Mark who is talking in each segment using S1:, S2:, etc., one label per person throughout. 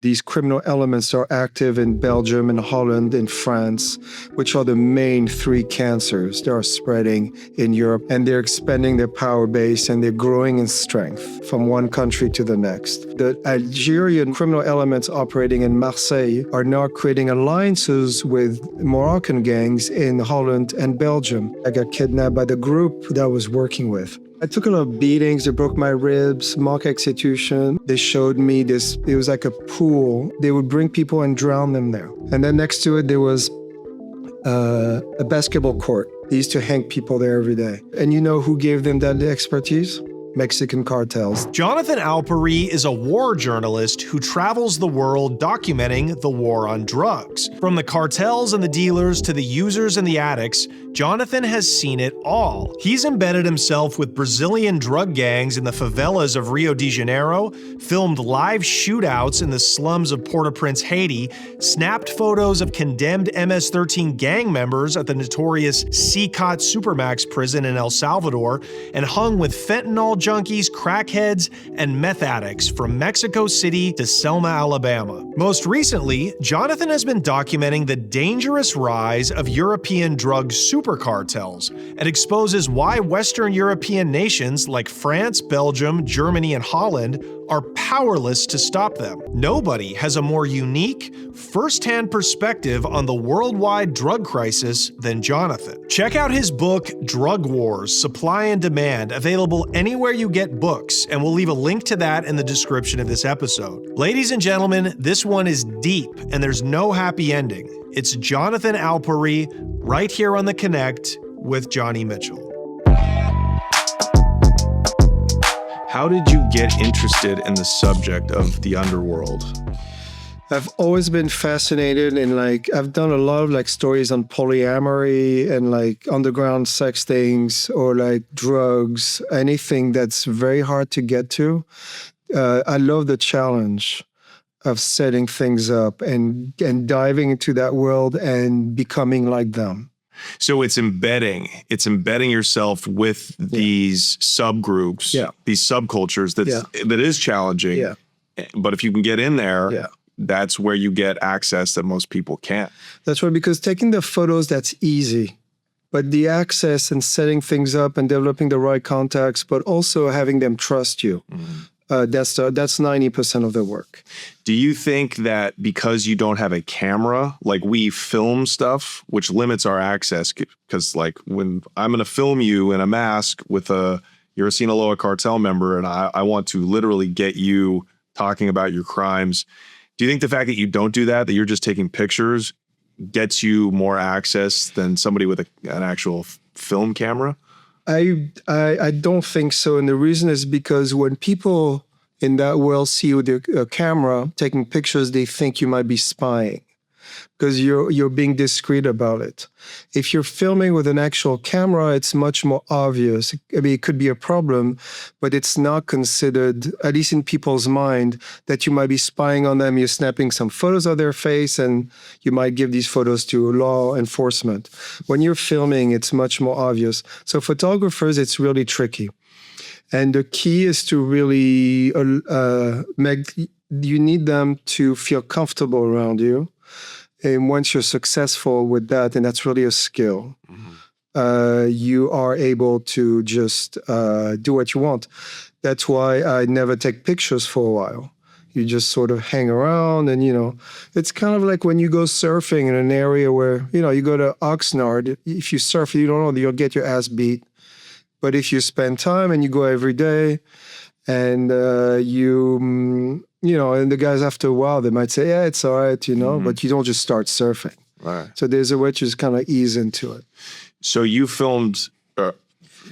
S1: These criminal elements are active in Belgium and Holland and France, which are the main three cancers that are spreading in Europe. And they're expanding their power base and they're growing in strength from one country to the next. The Algerian criminal elements operating in Marseille are now creating alliances with Moroccan gangs in Holland and Belgium. I got kidnapped by the group that I was working with. I took a lot of beatings. They broke my ribs, mock execution. They showed me this, it was like a pool. They would bring people and drown them there. And then next to it, there was a basketball court. They used to hang people there every day. And you know who gave them that expertise? Mexican cartels.
S2: Jonathan Alpeyrie is a war journalist who travels the world documenting the war on drugs. From the cartels and the dealers to the users and the addicts, Jonathan has seen it all. He's embedded himself with Brazilian drug gangs in the favelas of Rio de Janeiro, filmed live shootouts in the slums of Port-au-Prince, Haiti, snapped photos of condemned MS-13 gang members at the notorious CCOT Supermax prison in El Salvador, and hung with fentanyl junkies, crackheads, and meth addicts from Mexico City to Selma, Alabama. Most recently, Jonathan has been documenting the dangerous rise of European drug supercartels and exposes why Western European nations like France, Belgium, Germany, and Holland are powerless to stop them. Nobody has a more unique, first-hand perspective on the worldwide drug crisis than Jonathan. Check out his book, Drug Wars: Supply and Demand, available anywhere you get books, and we'll leave a link to that in the description of this episode. Ladies and gentlemen, this one is deep, and there's no happy ending. It's Jonathan Alpeyrie, right here on The Connect with Johnny Mitchell. How did you get interested in the subject of the underworld?
S1: I've always been fascinated in I've done a lot of stories on polyamory and underground sex things or drugs, anything that's very hard to get to. I love the challenge of setting things up and diving into that world and becoming like them.
S2: So it's embedding yourself with these subgroups, these subcultures that is challenging.
S1: Yeah.
S2: But if you can get in there, that's where you get access that most people can't. That's
S1: right, because taking the photos, that's easy. But the access and setting things up and developing the right contacts, but also having them trust you. That's 90% of the work.
S2: Do you think that because you don't have a camera, we film stuff, which limits our access? Because when I'm going to film you in a mask with you're a Sinaloa cartel member, and I want to literally get you talking about your crimes. Do you think the fact that you don't do that you're just taking pictures, gets you more access than somebody with an actual film camera?
S1: I don't think so. And the reason is because when people in that world see you with a camera taking pictures, they think you might be spying because you're being discreet about it. If you're filming with an actual camera, it's much more obvious. I mean, it could be a problem, but it's not considered, at least in people's mind, that you might be spying on them. You're snapping some photos of their face and you might give these photos to law enforcement. When you're filming, it's much more obvious. So photographers, it's really tricky. And the key is to really you need them to feel comfortable around you. And once you're successful with that, and that's really a skill, you are able to just do what you want. That's why I never take pictures for a while. You just sort of hang around and, it's kind of like when you go surfing in an area where, you go to Oxnard. If you surf, you don't know, you'll get your ass beat. But if you spend time and you go every day and and the guys after a while, they might say, yeah, it's all right, but you don't just start surfing.
S2: Right.
S1: So there's a way to just kind of ease into it.
S2: So you filmed,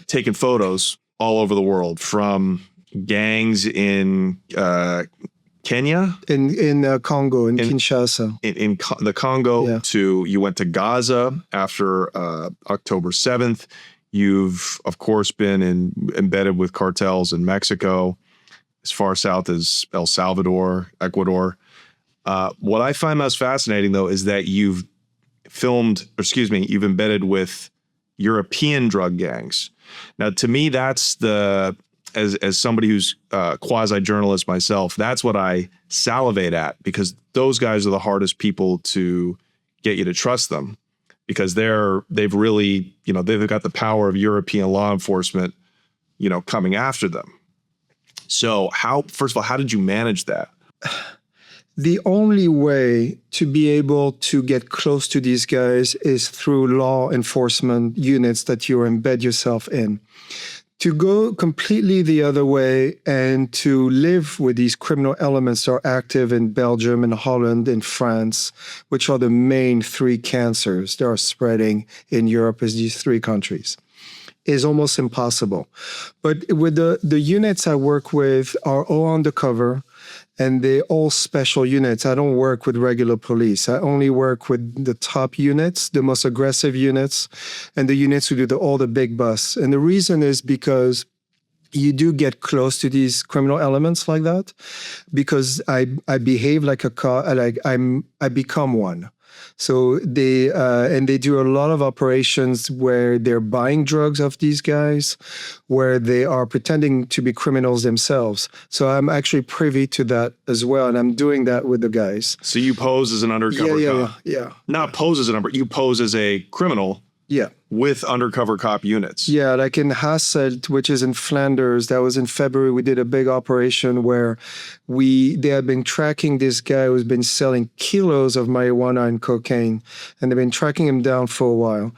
S2: taking photos all over the world from gangs in Kenya?
S1: In Congo, in Kinshasa.
S2: In the Congo, you went to Gaza after October 7th. You've, of course, been embedded with cartels in Mexico, as far south as El Salvador, Ecuador. What I find most fascinating, though, is that you've embedded with European drug gangs. Now, to me, that's the as somebody who's quasi-journalist myself, that's what I salivate at, because those guys are the hardest people to get you to trust them, because they've really, they've got the power of European law enforcement, coming after them. So first of all, how did you manage that?
S1: The only way to be able to get close to these guys is through law enforcement units that you embed yourself in. To go completely the other way and to live with these criminal elements that are active in Belgium and Holland and France, which are the main three cancers that are spreading in Europe, as these three countries, is almost impossible. But with the units I work with are all undercover, and they're all special units. I don't work with regular police. I only work with the top units, the most aggressive units, and the units who do all the big busts. And the reason is because you do get close to these criminal elements like that, because I behave like a car, I become one. So they do a lot of operations where they're buying drugs of these guys, where they are pretending to be criminals themselves. So I'm actually privy to that as well, and I'm doing that with the guys.
S2: So you pose as an undercover cop.
S1: Yeah.
S2: Not pose as you pose as a criminal.
S1: Yeah.
S2: With undercover cop units.
S1: Yeah, like in Hasselt, which is in Flanders, that was in February, we did a big operation where they had been tracking this guy who's been selling kilos of marijuana and cocaine, and they've been tracking him down for a while.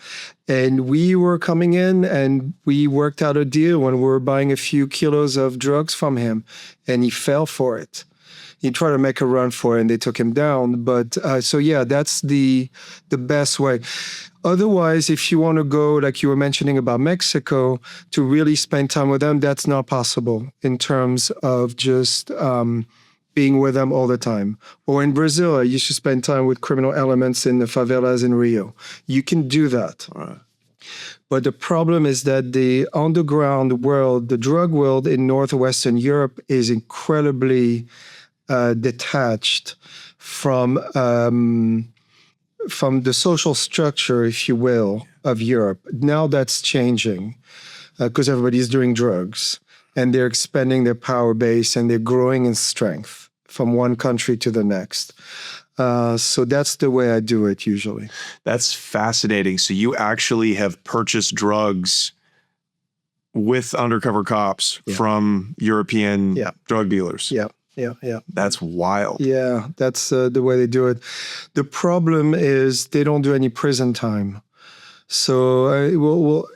S1: And we were coming in and we worked out a deal when we were buying a few kilos of drugs from him, and he fell for it. He tried to make a run for it and they took him down. But so yeah, that's the best way. Otherwise, if you want to go, like you were mentioning about Mexico, to really spend time with them, that's not possible in terms of just being with them all the time. Or in Brazil, you should spend time with criminal elements in the favelas in Rio. You can do that.
S2: All right.
S1: But the problem is that the underground world, the drug world in Northwestern Europe is incredibly detached from the social structure, if you will, of Europe. Now that's changing because everybody's doing drugs and they're expanding their power base and they're growing in strength from one country to the next. So that's the way I do it usually.
S2: That's fascinating. So you actually have purchased drugs with undercover cops from European drug dealers.
S1: Yeah.
S2: That's wild.
S1: Yeah, that's the way they do it. The problem is they don't do any prison time. So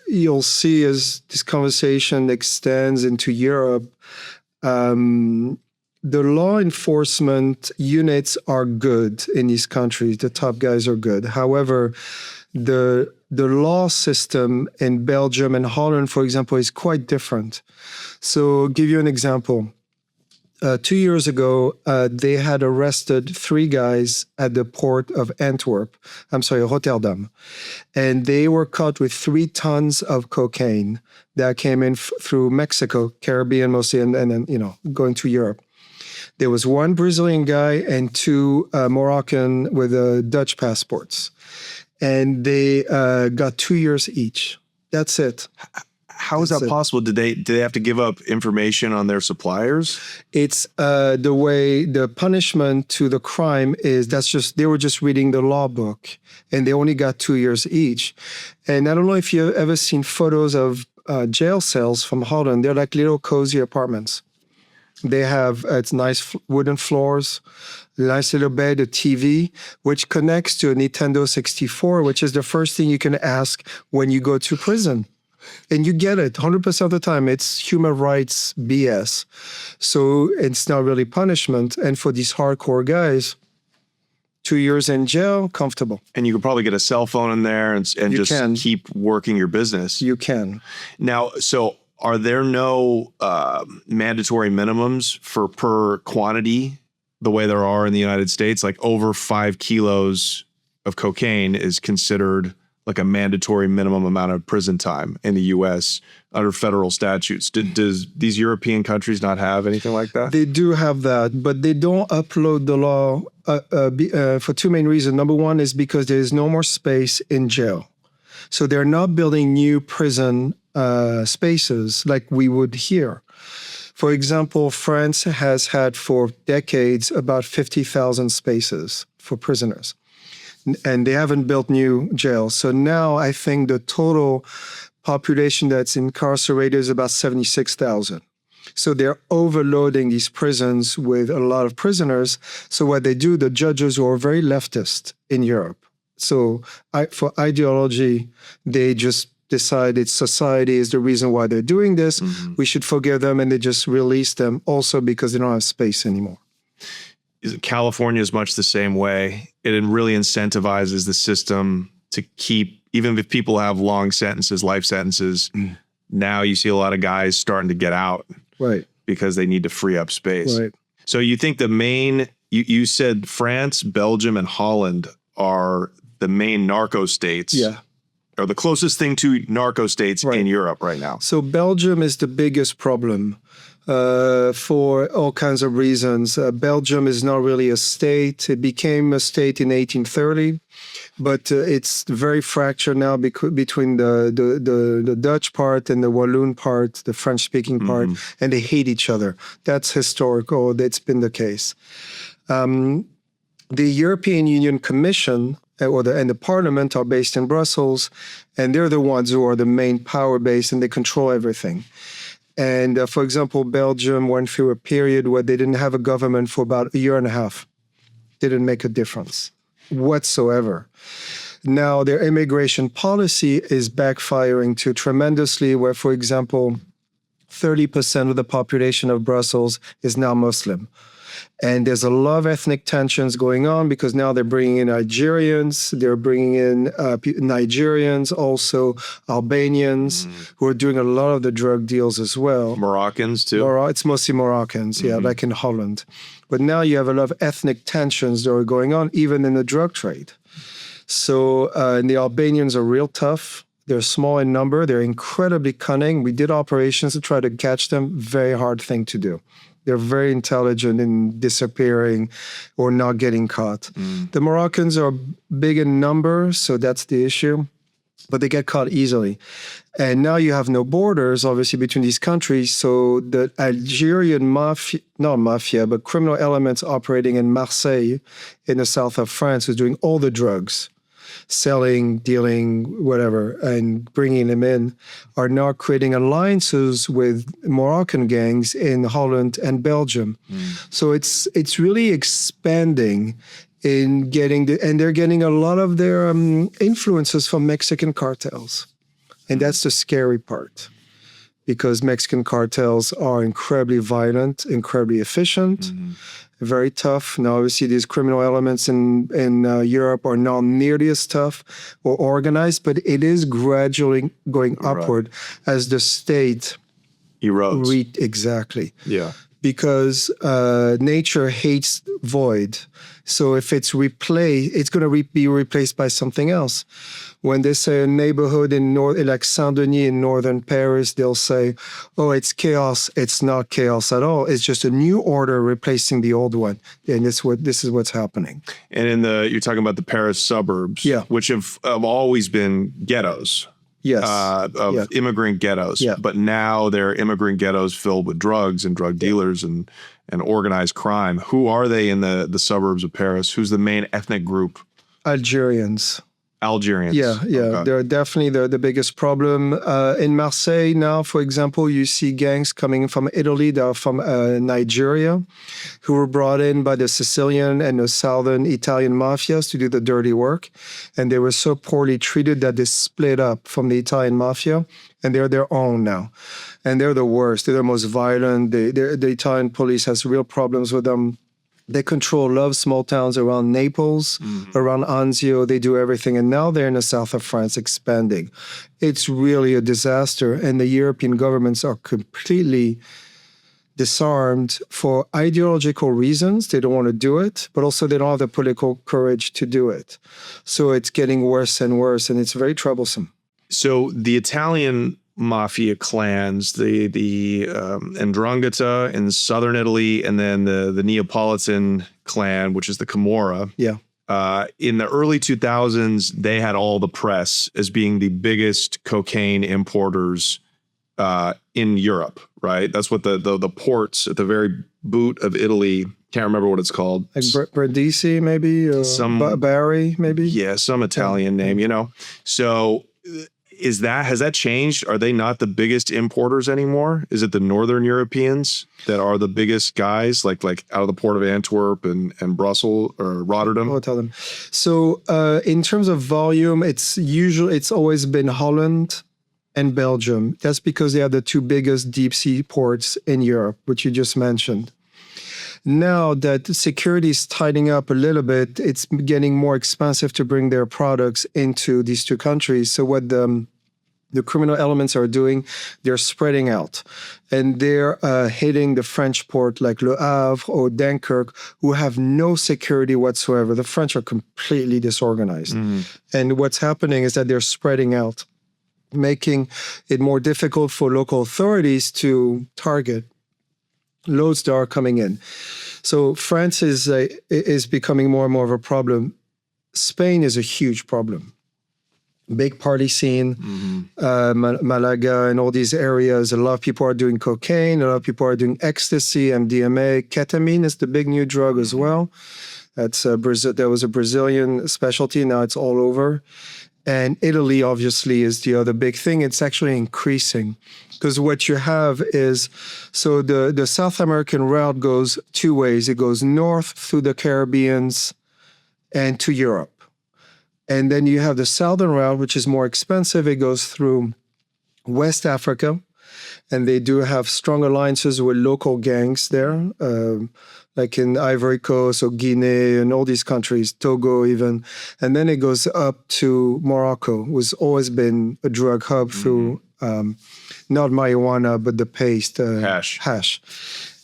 S1: you'll see as this conversation extends into Europe, the law enforcement units are good in these countries. The top guys are good. However, the law system in Belgium and Holland, for example, is quite different. So I'll give you an example. 2 years ago, they had arrested 3 guys at the port of Rotterdam. And they were caught with 3 tons of cocaine that came in through Mexico, Caribbean mostly, and then, going to Europe. There was 1 Brazilian guy and 2 Moroccan with Dutch passports. And they got 2 years each. That's it.
S2: How is that possible? Did they have to give up information on their suppliers?
S1: It's the way the punishment to the crime is. They were just reading the law book, and they only got 2 years each. And I don't know if you've ever seen photos of jail cells from Holland. They're like little cozy apartments. They have it's nice wooden floors, nice little bed, a TV, which connects to a Nintendo 64, which is the first thing you can ask when you go to prison. And you get it 100% of the time. It's human rights BS. So it's not really punishment. And for these hardcore guys, 2 years in jail, comfortable.
S2: And you could probably get a cell phone in there and just keep working your business.
S1: You can.
S2: Now, so are there no mandatory minimums for per quantity the way there are in the United States? Like over 5 kilos of cocaine is considered like a mandatory minimum amount of prison time in the U.S. under federal statutes. Does these European countries not have anything like that?
S1: They do have that, but they don't upload the law for 2 main reasons. Number one is because there is no more space in jail. So they're not building new prison spaces like we would here. For example, France has had for decades about 50,000 spaces for prisoners, and they haven't built new jails. So now I think the total population that's incarcerated is about 76,000. So they're overloading these prisons with a lot of prisoners. So what they do, the judges who are very leftist in Europe, so for ideology, they just decide it's society is the reason why they're doing this. Mm-hmm. We should forgive them, and they just release them also because they don't have space anymore.
S3: California is much the same way. It really incentivizes the system to keep, even if people have long sentences, life sentences, now you see a lot of guys starting to get out.
S1: Right.
S3: Because they need to free up space.
S1: Right.
S3: So you think the main, you said France, Belgium, and Holland are the main narco states.
S1: Yeah.
S3: Or the closest thing to narco states in Europe right now.
S1: So Belgium is the biggest problem for all kinds of reasons. Belgium is not really a state. It became a state in 1830. But it's very fractured now between the Dutch part and the Walloon part, the French-speaking part, and they hate each other. That's historical. That's been the case. The European Union Commission and the Parliament are based in Brussels, and they're the ones who are the main power base, and they control everything. And for example, Belgium went through a period where they didn't have a government for about a year and a half. Didn't make a difference whatsoever. Now, their immigration policy is backfiring too tremendously, where, for example, 30% of the population of Brussels is now Muslim. And there's a lot of ethnic tensions going on because now they're bringing in Algerians, they're bringing in Nigerians, also Albanians, who are doing a lot of the drug deals as well.
S3: Moroccans too?
S1: It's mostly Moroccans, like in Holland. But now you have a lot of ethnic tensions that are going on, even in the drug trade. So and the Albanians are real tough. They're small in number. They're incredibly cunning. We did operations to try to catch them. Very hard thing to do. They're very intelligent in disappearing or not getting caught. The Moroccans are big in number, so that's the issue. But they get caught easily. And now you have no borders, obviously, between these countries. So the Algerian mafia, but criminal elements operating in Marseille, in the south of France, is doing all the drugs, selling, dealing, whatever, and bringing them in, are now creating alliances with Moroccan gangs in Holland and Belgium. So it's really expanding in getting and they're getting a lot of their influences from Mexican cartels. And that's the scary part, because Mexican cartels are incredibly violent, incredibly efficient, very tough. Now, obviously, these criminal elements in Europe are not nearly as tough or organized, but it is gradually going upward as the state
S3: erodes.
S1: Exactly.
S3: Yeah.
S1: Because nature hates void. So if it's replaced, it's going to be replaced by something else. When they say a neighborhood like Saint-Denis in northern Paris, they'll say, oh, it's chaos. It's not chaos at all. It's just a new order replacing the old one. And this is what's happening.
S3: And you're talking about the Paris suburbs, which have always been ghettos.
S1: Yes.
S3: Immigrant ghettos.
S1: Yeah.
S3: But now they're immigrant ghettos filled with drugs and drug dealers and organized crime. Who are they in the suburbs of Paris? Who's the main ethnic group?
S1: Algerians. Yeah.
S3: Okay.
S1: They're definitely the biggest problem. In Marseille now, for example, you see gangs coming from Italy, that are from Nigeria, who were brought in by the Sicilian and the southern Italian mafias to do the dirty work. And they were so poorly treated that they split up from the Italian mafia, and they're their own now. And they're the worst. They're the most violent. The Italian police has real problems with them. They control a lot of small towns around Naples, around Anzio. They do everything. And now they're in the south of France expanding. It's really a disaster. And the European governments are completely disarmed for ideological reasons. They don't want to do it, but also they don't have the political courage to do it. So it's getting worse and worse, and it's very troublesome.
S3: So the Italian mafia clans, the 'Ndrangheta in southern Italy, and then the Neapolitan clan, which is the Camorra.
S1: Yeah.
S3: In the early 2000s, they had all the press as being the biggest cocaine importers in Europe, right? That's what the ports at the very boot of Italy. Can't remember what it's called.
S1: Like Brindisi, maybe, or Bari, maybe.
S3: Yeah, some Italian name, you know. So has that changed? Are they not the biggest importers anymore? Is it the Northern Europeans that are the biggest guys, like out of the port of Antwerp and Brussels or Rotterdam?
S1: I'll tell them. So in terms of volume, it's always been Holland and Belgium. That's because they are the two biggest deep sea ports in Europe, which you just mentioned. Now that security is tightening up a little bit, it's getting more expensive to bring their products into these two countries. So what the criminal elements are doing, they're spreading out. And they're hitting the French port like Le Havre or Dunkirk, who have no security whatsoever. The French are completely disorganized. And what's happening is that they're spreading out, making it more difficult for local authorities to target loads that are coming in. So France is becoming more and more of a problem. Spain is a huge problem. Big party scene, Malaga and all these areas. A lot of people are doing cocaine. A lot of people are doing ecstasy, MDMA. Ketamine is the big new drug as well. That's Brazil. That was a Brazilian specialty. Now it's all over. And Italy, obviously, is the other big thing. It's actually increasing. Because what you have is, so the South American route goes two ways. It goes north through the Caribbeans and to Europe. And then you have the southern route, which is more expensive. It goes through West Africa. And they do have strong alliances with local gangs there, like in Ivory Coast or Guinea and all these countries, Togo even. And then it goes up to Morocco, who's always been a drug hub through not marijuana, but the paste. Hash.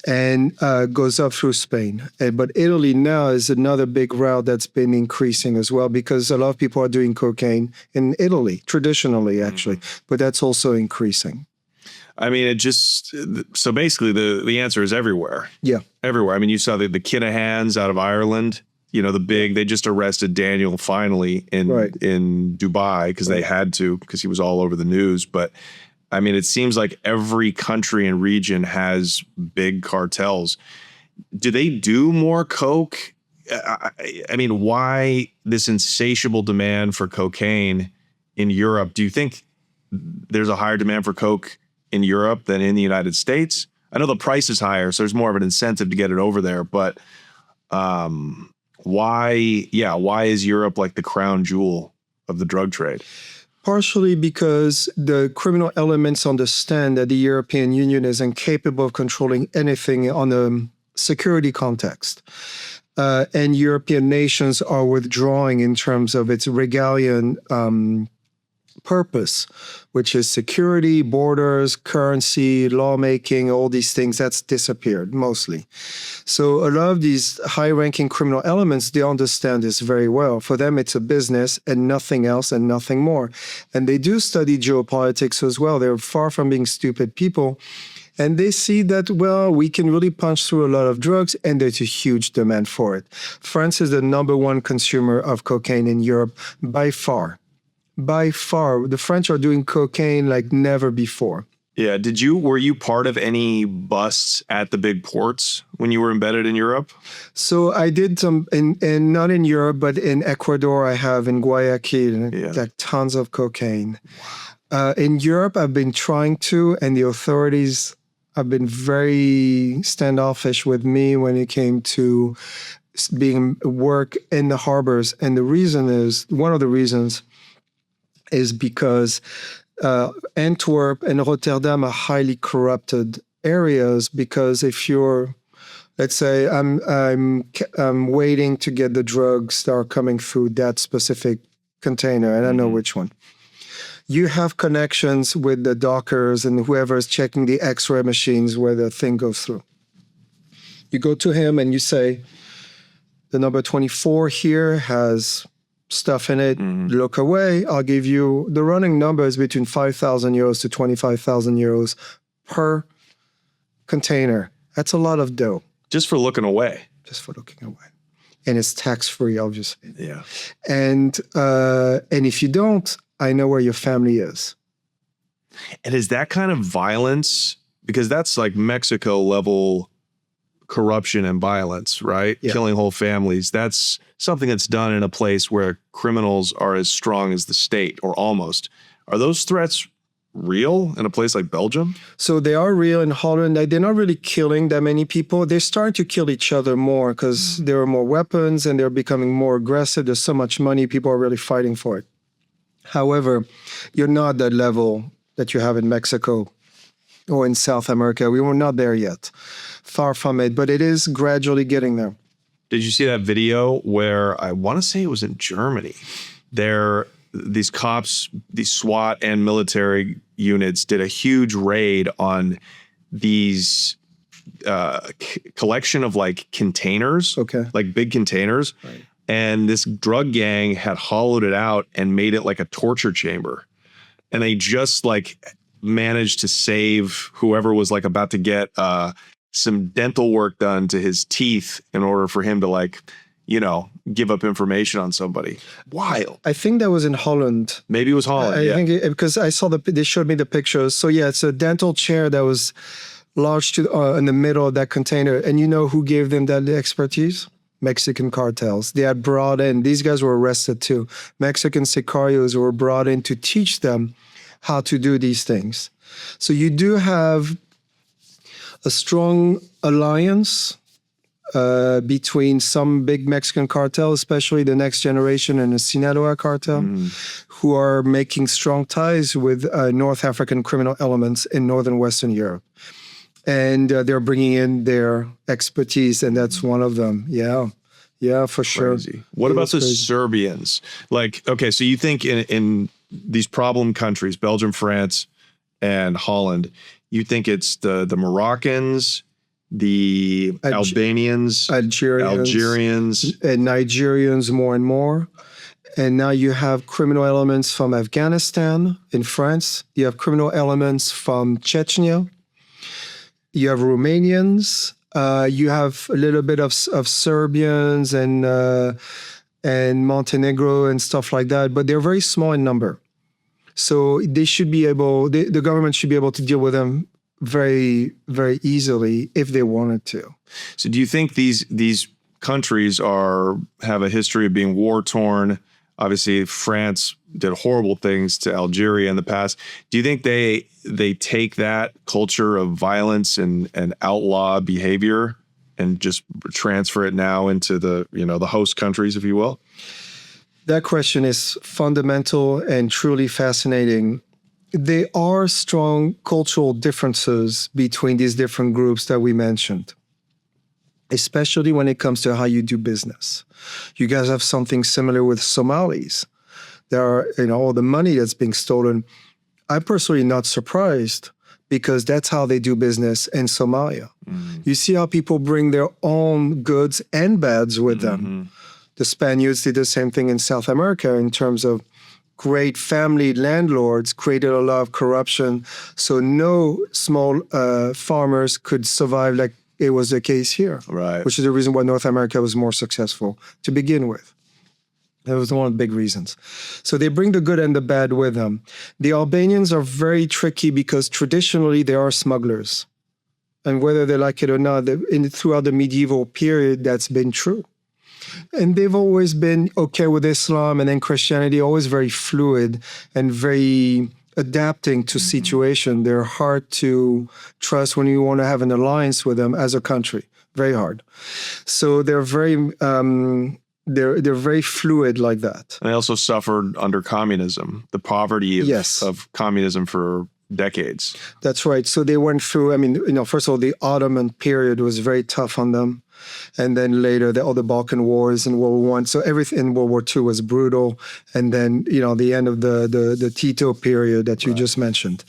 S1: And goes up through Spain. But Italy now is another big route that's been increasing as well, because a lot of people are doing cocaine in Italy, traditionally, actually. But that's also increasing.
S3: I mean, so basically the answer is everywhere.
S1: Yeah.
S3: Everywhere. I mean, you saw the Kinahans out of Ireland, you know, they just arrested Daniel finally in Dubai because they had to, because he was all over the news. But I mean, it seems like every country and region has big cartels. Do they do more coke? I mean, why this insatiable demand for cocaine in Europe? Do you think there's a higher demand for coke in Europe than in the United States? I know the price is higher, so there's more of an incentive to get it over there. But why is Europe like the crown jewel of the drug trade?
S1: Partially because the criminal elements understand that the European Union is incapable of controlling anything on a security context. And European nations are withdrawing in terms of its regalian purpose, which is security, borders, currency, lawmaking, all these things. That's disappeared mostly. So a lot of these high-ranking criminal elements, they understand this very well. For them, it's a business and nothing else and nothing more. And they do study geopolitics as well. They're far from being stupid people. And they see that, well, we can really punch through a lot of drugs, and there's a huge demand for it. France is the #1 consumer of cocaine in Europe by far. By far, the French are doing cocaine like never before.
S3: Yeah. Were you part of any busts at the big ports when you were embedded in Europe?
S1: So I did some, not in Europe, but in Ecuador, I have in Guayaquil, like tons of cocaine. In Europe, I've been trying to, and the authorities have been very standoffish with me when it came to work in the harbors. And one of the reasons is because Antwerp and Rotterdam are highly corrupted areas, because if you're, let's say, I'm waiting to get the drugs that are coming through that specific container, and I know which one. You have connections with the dockers and whoever is checking the X-ray machines where the thing goes through. You go to him and you say, the number 24 here has stuff in it, look away. I'll give you, the running number is between 5,000 euros to 25,000 euros per container. That's a lot of dough.
S3: Just for looking away.
S1: Just for looking away. And it's tax-free, obviously.
S3: Yeah.
S1: And if you don't, I know where your family is.
S3: And is that kind of violence, because that's like Mexico level corruption and violence, right?
S1: Yeah.
S3: Killing whole families. That's something that's done in a place where criminals are as strong as the state, or almost. Are those threats real in a place like Belgium?
S1: So they are real in Holland. They're not really killing that many people. They're starting to kill each other more because there are more weapons and they're becoming more aggressive. There's so much money. People are really fighting for it. However, you're not at that level that you have in Mexico or in South America. We were not there yet. Far from it, but it is gradually getting there.
S3: Did you see that video where, I want to say it was in Germany, these cops, these SWAT and military units did a huge raid on these collection of like containers, like big containers.
S1: Right.
S3: And this drug gang had hollowed it out and made it like a torture chamber. And they just like managed to save whoever was like about to get some dental work done to his teeth in order for him to like, give up information on somebody. Wild.
S1: I think that was in Holland.
S3: Maybe it was Holland.
S1: I think because I saw they showed me the pictures. So yeah, it's a dental chair that was lodged in the middle of that container. And you know who gave them that expertise? Mexican cartels. They had brought in, these guys were arrested too. Mexican sicarios were brought in to teach them how to do these things. So you do have a strong alliance between some big Mexican cartel, especially the Next Generation and the Sinaloa cartel, who are making strong ties with North African criminal elements in Northern Western Europe. And they're bringing in their expertise, and that's one of them. Yeah, for sure.
S3: Crazy. What about the Serbians? Like, okay, so you think in these problem countries, Belgium, France, and Holland, you think it's the Moroccans, the Albanians, Algerians,
S1: and Nigerians more and more. And now you have criminal elements from Afghanistan in France. You have criminal elements from Chechnya. You have Romanians. You have a little bit of Serbians and Montenegro and stuff like that, but they're very small in number. So they should be able, the government should be able to deal with them very, very easily if they wanted to.
S3: So do you think these countries have a history of being war-torn? Obviously, France did horrible things to Algeria in the past. Do you think they take that culture of violence and outlaw behavior and just transfer it now into the host countries, if you will?
S1: That question is fundamental and truly fascinating. There are strong cultural differences between these different groups that we mentioned, especially when it comes to how you do business. You guys have something similar with Somalis. There are, all the money that's being stolen. I'm personally not surprised because that's how they do business in Somalia. You see how people bring their own goods and bads with them. The Spaniards did the same thing in South America in terms of great family landlords created a lot of corruption. So no small farmers could survive like it was the case here,
S3: right?
S1: Which is the reason why North America was more successful to begin with. That was one of the big reasons. So they bring the good and the bad with them. The Albanians are very tricky because traditionally they are smugglers. And whether they like it or not, throughout the medieval period, that's been true. And they've always been okay with Islam and then Christianity, always very fluid and very adapting to situation. They're hard to trust when you want to have an alliance with them as a country. Very hard. So they're very they're very fluid like that.
S3: And they also suffered under communism, the poverty of communism for decades.
S1: That's right. So they went through, first of all, the Ottoman period was very tough on them. And then later, all the Balkan Wars and World War I. So everything in World War II was brutal. And then, the end of the Tito period that you just mentioned.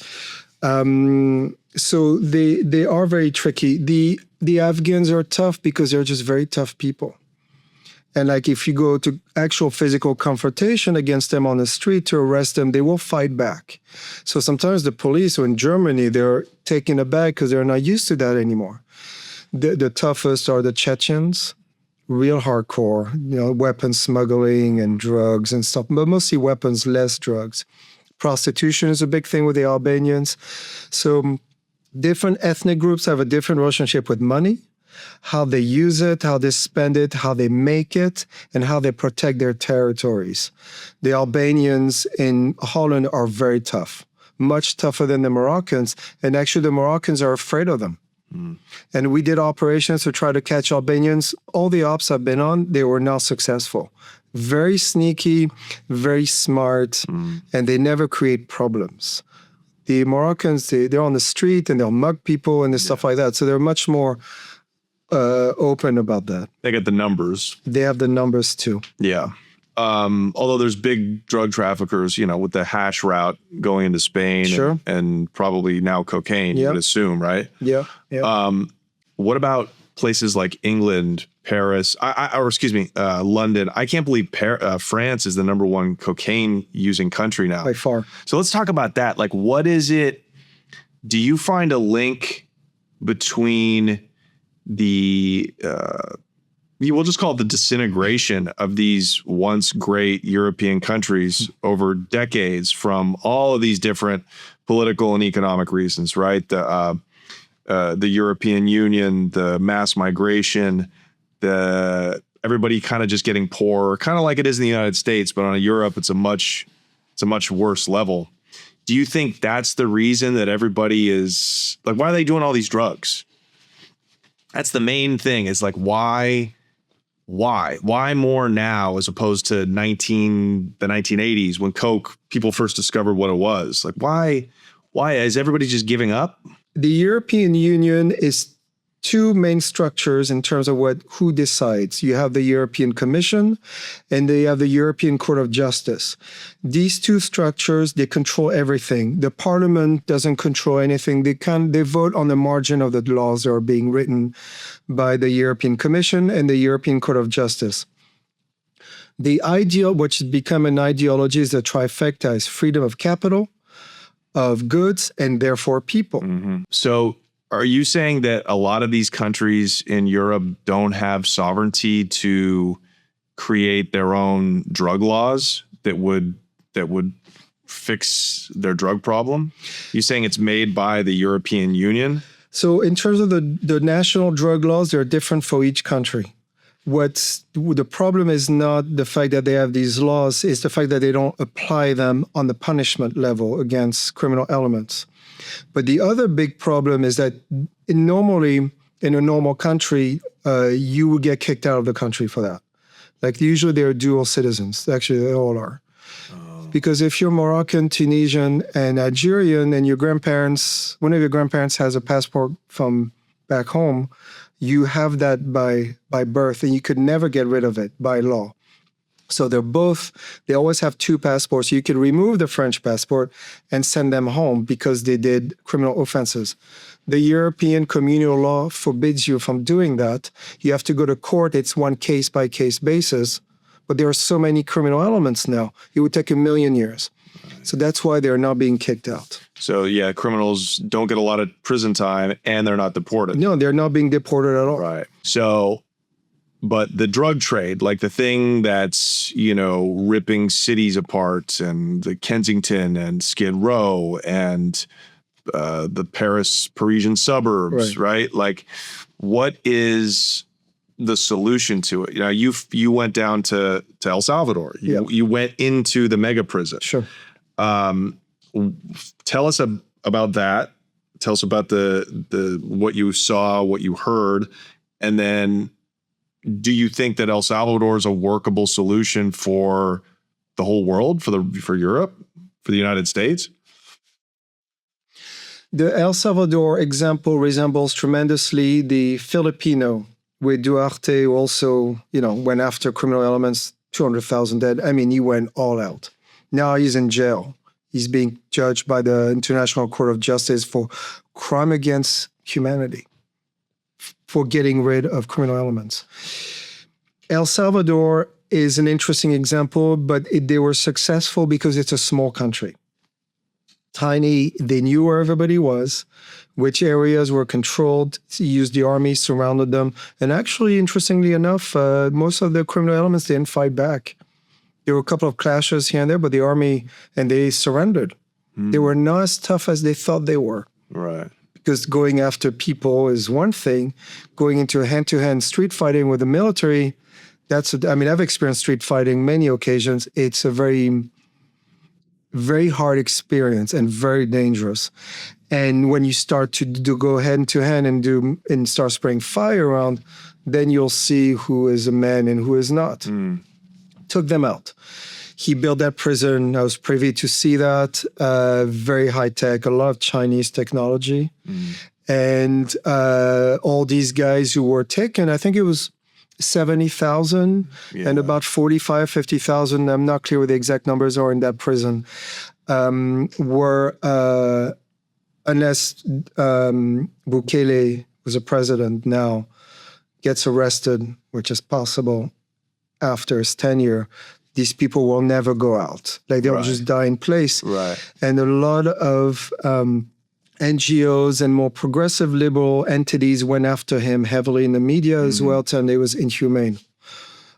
S1: So they are very tricky. The Afghans are tough because they're just very tough people. And like if you go to actual physical confrontation against them on the street to arrest them, they will fight back. So sometimes the police, or in Germany, they're taken aback because they're not used to that anymore. The toughest are the Chechens, real hardcore, weapons smuggling and drugs and stuff, but mostly weapons, less drugs. Prostitution is a big thing with the Albanians. So different ethnic groups have a different relationship with money, how they use it, how they spend it, how they make it, and how they protect their territories. The Albanians in Holland are very tough, much tougher than the Moroccans. And actually, the Moroccans are afraid of them. And we did operations to try to catch Albanians. All the ops I've been on, they were not successful. Very sneaky, very smart, and they never create problems. The Moroccans, they're on the street and they'll mug people and stuff like that. So they're much more open about that.
S3: They get the numbers.
S1: They have the numbers too.
S3: Yeah. Although there's big drug traffickers, you know, with the hash route going into Spain
S1: Sure.
S3: and probably now cocaine, you
S1: Yep.
S3: would assume, right?
S1: Yeah.
S3: What about places like England, Paris, London? I can't believe France is the #1 cocaine using country now.
S1: By far.
S3: So let's talk about that. Like, what is it? Do you find a link between we'll just call it the disintegration of these once great European countries over decades from all of these different political and economic reasons, right? The European Union, the mass migration, everybody kind of just getting poorer, kind of like it is in the United States, but on Europe, it's a much worse level. Do you think that's the reason that everybody is like, why are they doing all these drugs? That's the main thing, is like, why more now as opposed to the 1980s when Coke, people first discovered what it was? Like, why is everybody just giving up?
S1: The European Union is two main structures in terms of who decides. You have the European Commission and you have the European Court of Justice. These two structures, they control everything. The Parliament doesn't control anything. They vote on the margin of the laws that are being written by the European Commission and the European Court of Justice. The ideal, which has become an ideology, is the trifecta: is freedom of capital, of goods, and therefore people.
S3: So are you saying that a lot of these countries in Europe don't have sovereignty to create their own drug laws that would fix their drug problem? You saying it's made by the European Union?
S1: So in terms of the national drug laws, they're different for each country. The problem is not the fact that they have these laws, it's the fact that they don't apply them on the punishment level against criminal elements. But the other big problem is that normally in a normal country, you would get kicked out of the country for that. Like usually they're dual citizens. Actually, they all are. Because if you're Moroccan, Tunisian, and Nigerian, and one of your grandparents has a passport from back home, you have that by birth, and you could never get rid of it by law. So they always have two passports. You could remove the French passport and send them home because they did criminal offenses. The European communal law forbids you from doing that. You have to go to court. It's one case-by-case basis. But there are so many criminal elements now. It would take 1,000,000 years. So that's why they're not being kicked out.
S3: So yeah, criminals don't get a lot of prison time and they're not deported.
S1: No, they're not being deported at all.
S3: Right. So, but the drug trade, like the thing that's, ripping cities apart, and the Kensington and Skid Row and the Parisian suburbs, right? Like, what is the solution to it? You went down to El Salvador. You went into the mega prison.
S1: Sure.
S3: Tell us about that. Tell us about the what you saw, what you heard, and then do you think that El Salvador is a workable solution for the whole world, for Europe, for the United States?
S1: The El Salvador example resembles tremendously the Filipino, where Duarte also, went after criminal elements, 200,000 dead. I mean, he went all out. Now he's in jail. He's being judged by the International Court of Justice for crime against humanity, for getting rid of criminal elements. El Salvador is an interesting example, but they were successful because it's a small country. Tiny, they knew where everybody was, which areas were controlled, used the army, surrounded them. And actually, interestingly enough, most of the criminal elements didn't fight back. There were a couple of clashes here and there, but the army, and they surrendered. They were not as tough as they thought they were.
S3: Right.
S1: Because going after people is one thing. Going into a hand-to-hand street fighting with the military, I've experienced street fighting many occasions. It's a very, very hard experience and very dangerous. And when you start to go hand-to-hand and start spraying fire around, then you'll see who is a man and who is not. Took them out. He built that prison. I was privy to see that. Very high tech, a lot of Chinese technology. And all these guys who were taken, I think it was 70,000 and about 45, 50,000, I'm not clear what the exact numbers are in that prison, were, unless Bukele, who's a president now, gets arrested, which is possible after his tenure, these people will never go out. Like they'll just die in place.
S3: Right.
S1: And a lot of NGOs and more progressive liberal entities went after him heavily in the media as well, telling it was inhumane.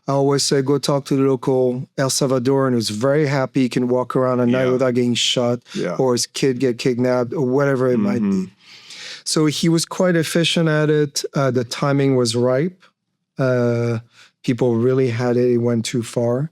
S1: I always say, go talk to the local El Salvadoran who's very happy he can walk around at night without getting shot or his kid get kidnapped or whatever it might be. So he was quite efficient at it. The timing was ripe. People really had it. It went too far.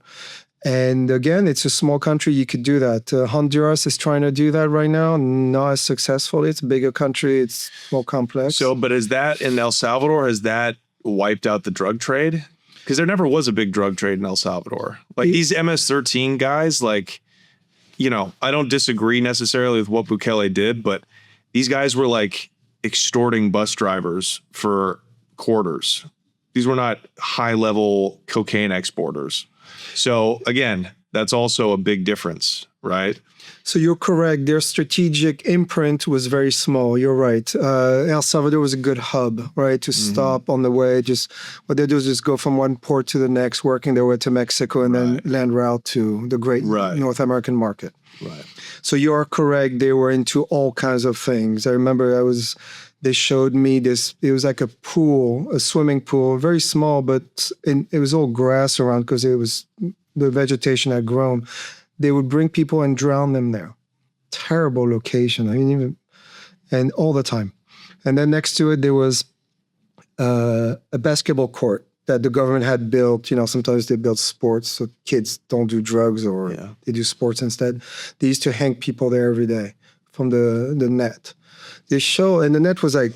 S1: And again, it's a small country. You could do that. Honduras is trying to do that right now. Not as successfully. It's a bigger country. It's more complex.
S3: So, but is that in El Salvador, has that wiped out the drug trade? Because there never was a big drug trade in El Salvador. Like these MS-13 guys, like, you know, I don't disagree necessarily with what Bukele did, but these guys were like extorting bus drivers for quarters. These were not high-level cocaine exporters. So again, that's also a big difference, right?
S1: So you're correct. Their strategic imprint was very small. You're right. El Salvador was a good hub, right, to stop on the way. Just what they do is just go from one port to the next, working their way to Mexico and then land route to the great North American market.
S3: Right.
S1: So you are correct. They were into all kinds of things. I remember they showed me this, it was like a pool, a swimming pool, very small, but it was all grass around because the vegetation had grown. They would bring people and drown them there. Terrible location. I mean, and all the time. And then next to it, there was a basketball court that the government had built. You know, sometimes they build sports so kids don't do drugs or they do sports instead. They used to hang people there every day from the net. They show, and the net was like,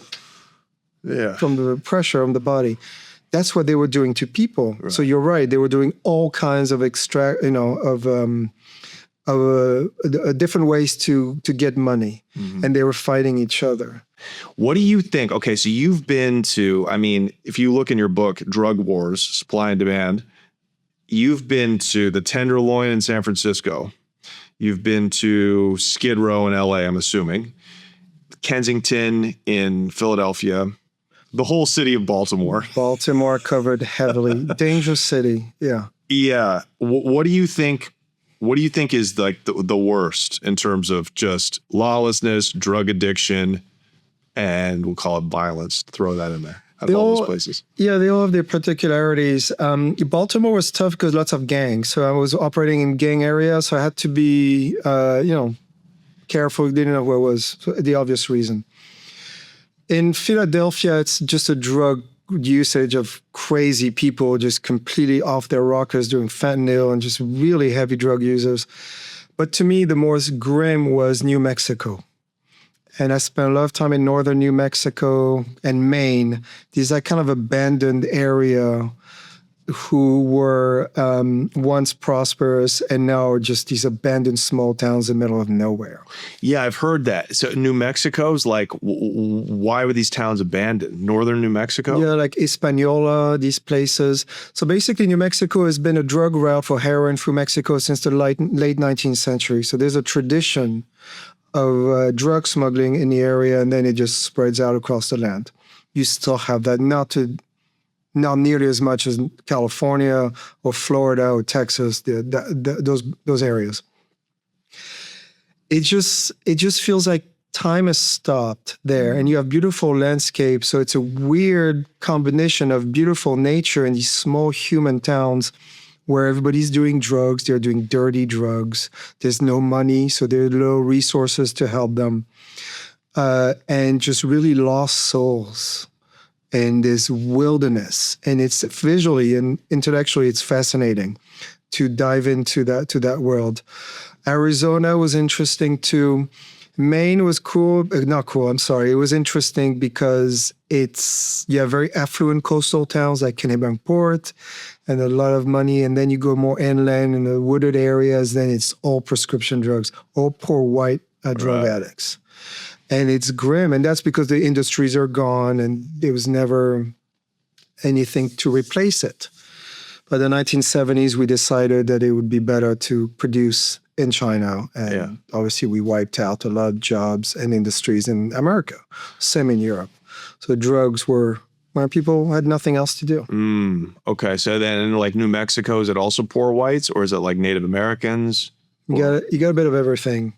S1: from the pressure on the body. That's what they were doing to people. Right. So you're right. They were doing all kinds of different ways to get money, and they were fighting each other.
S3: What do you think? Okay, so you've been to, I mean, if you look in your book, Drug Wars, Supply and Demand, you've been to the Tenderloin in San Francisco. You've been to Skid Row in LA, I'm assuming. Kensington in Philadelphia, the whole city of Baltimore.
S1: Baltimore covered heavily. Dangerous city. Yeah.
S3: Yeah. What do you think? What do you think is like the worst in terms of just lawlessness, drug addiction, and we'll call it violence? Throw that in there. Out of all those places. Yeah,
S1: they all have their particularities. Baltimore was tough because lots of gangs. So I was operating in gang areas, so I had to be, careful. Didn't know where it was, for the obvious reason. In Philadelphia, it's just a drug usage of crazy people just completely off their rockers doing fentanyl and just really heavy drug users. But to me, the most grim was New Mexico. And I spent a lot of time in northern New Mexico and Maine. These are kind of abandoned area who were once prosperous and now are just these abandoned small towns in the middle of nowhere.
S3: Yeah, I've heard that. So New Mexico's like, why were these towns abandoned? Northern New Mexico?
S1: Yeah, like Hispaniola, these places. So basically New Mexico has been a drug route for heroin through Mexico since the late 19th century. So there's a tradition of drug smuggling in the area, and then it just spreads out across the land. You still have that, not nearly as much as California or Florida or Texas, those areas. It just feels like time has stopped there, and you have beautiful landscapes. So it's a weird combination of beautiful nature and these small human towns where everybody's doing drugs. They're doing dirty drugs. There's no money, so there are no resources to help them. And just really lost souls in this wilderness. And it's visually and intellectually, it's fascinating to dive into that world. Arizona was interesting too. Maine was cool, not cool, I'm sorry. It was interesting because you have very affluent coastal towns like Kennebunkport and a lot of money. And then you go more inland in the wooded areas, then it's all prescription drugs, all poor white drug addicts. And it's grim. And that's because the industries are gone and there was never anything to replace it. By the 1970s, we decided that it would be better to produce in China. And obviously we wiped out a lot of jobs and industries in America, same in Europe. So drugs were where people had nothing else to do.
S3: Okay. So then in like New Mexico, is it also poor whites or is it like Native Americans?
S1: You got a bit of everything.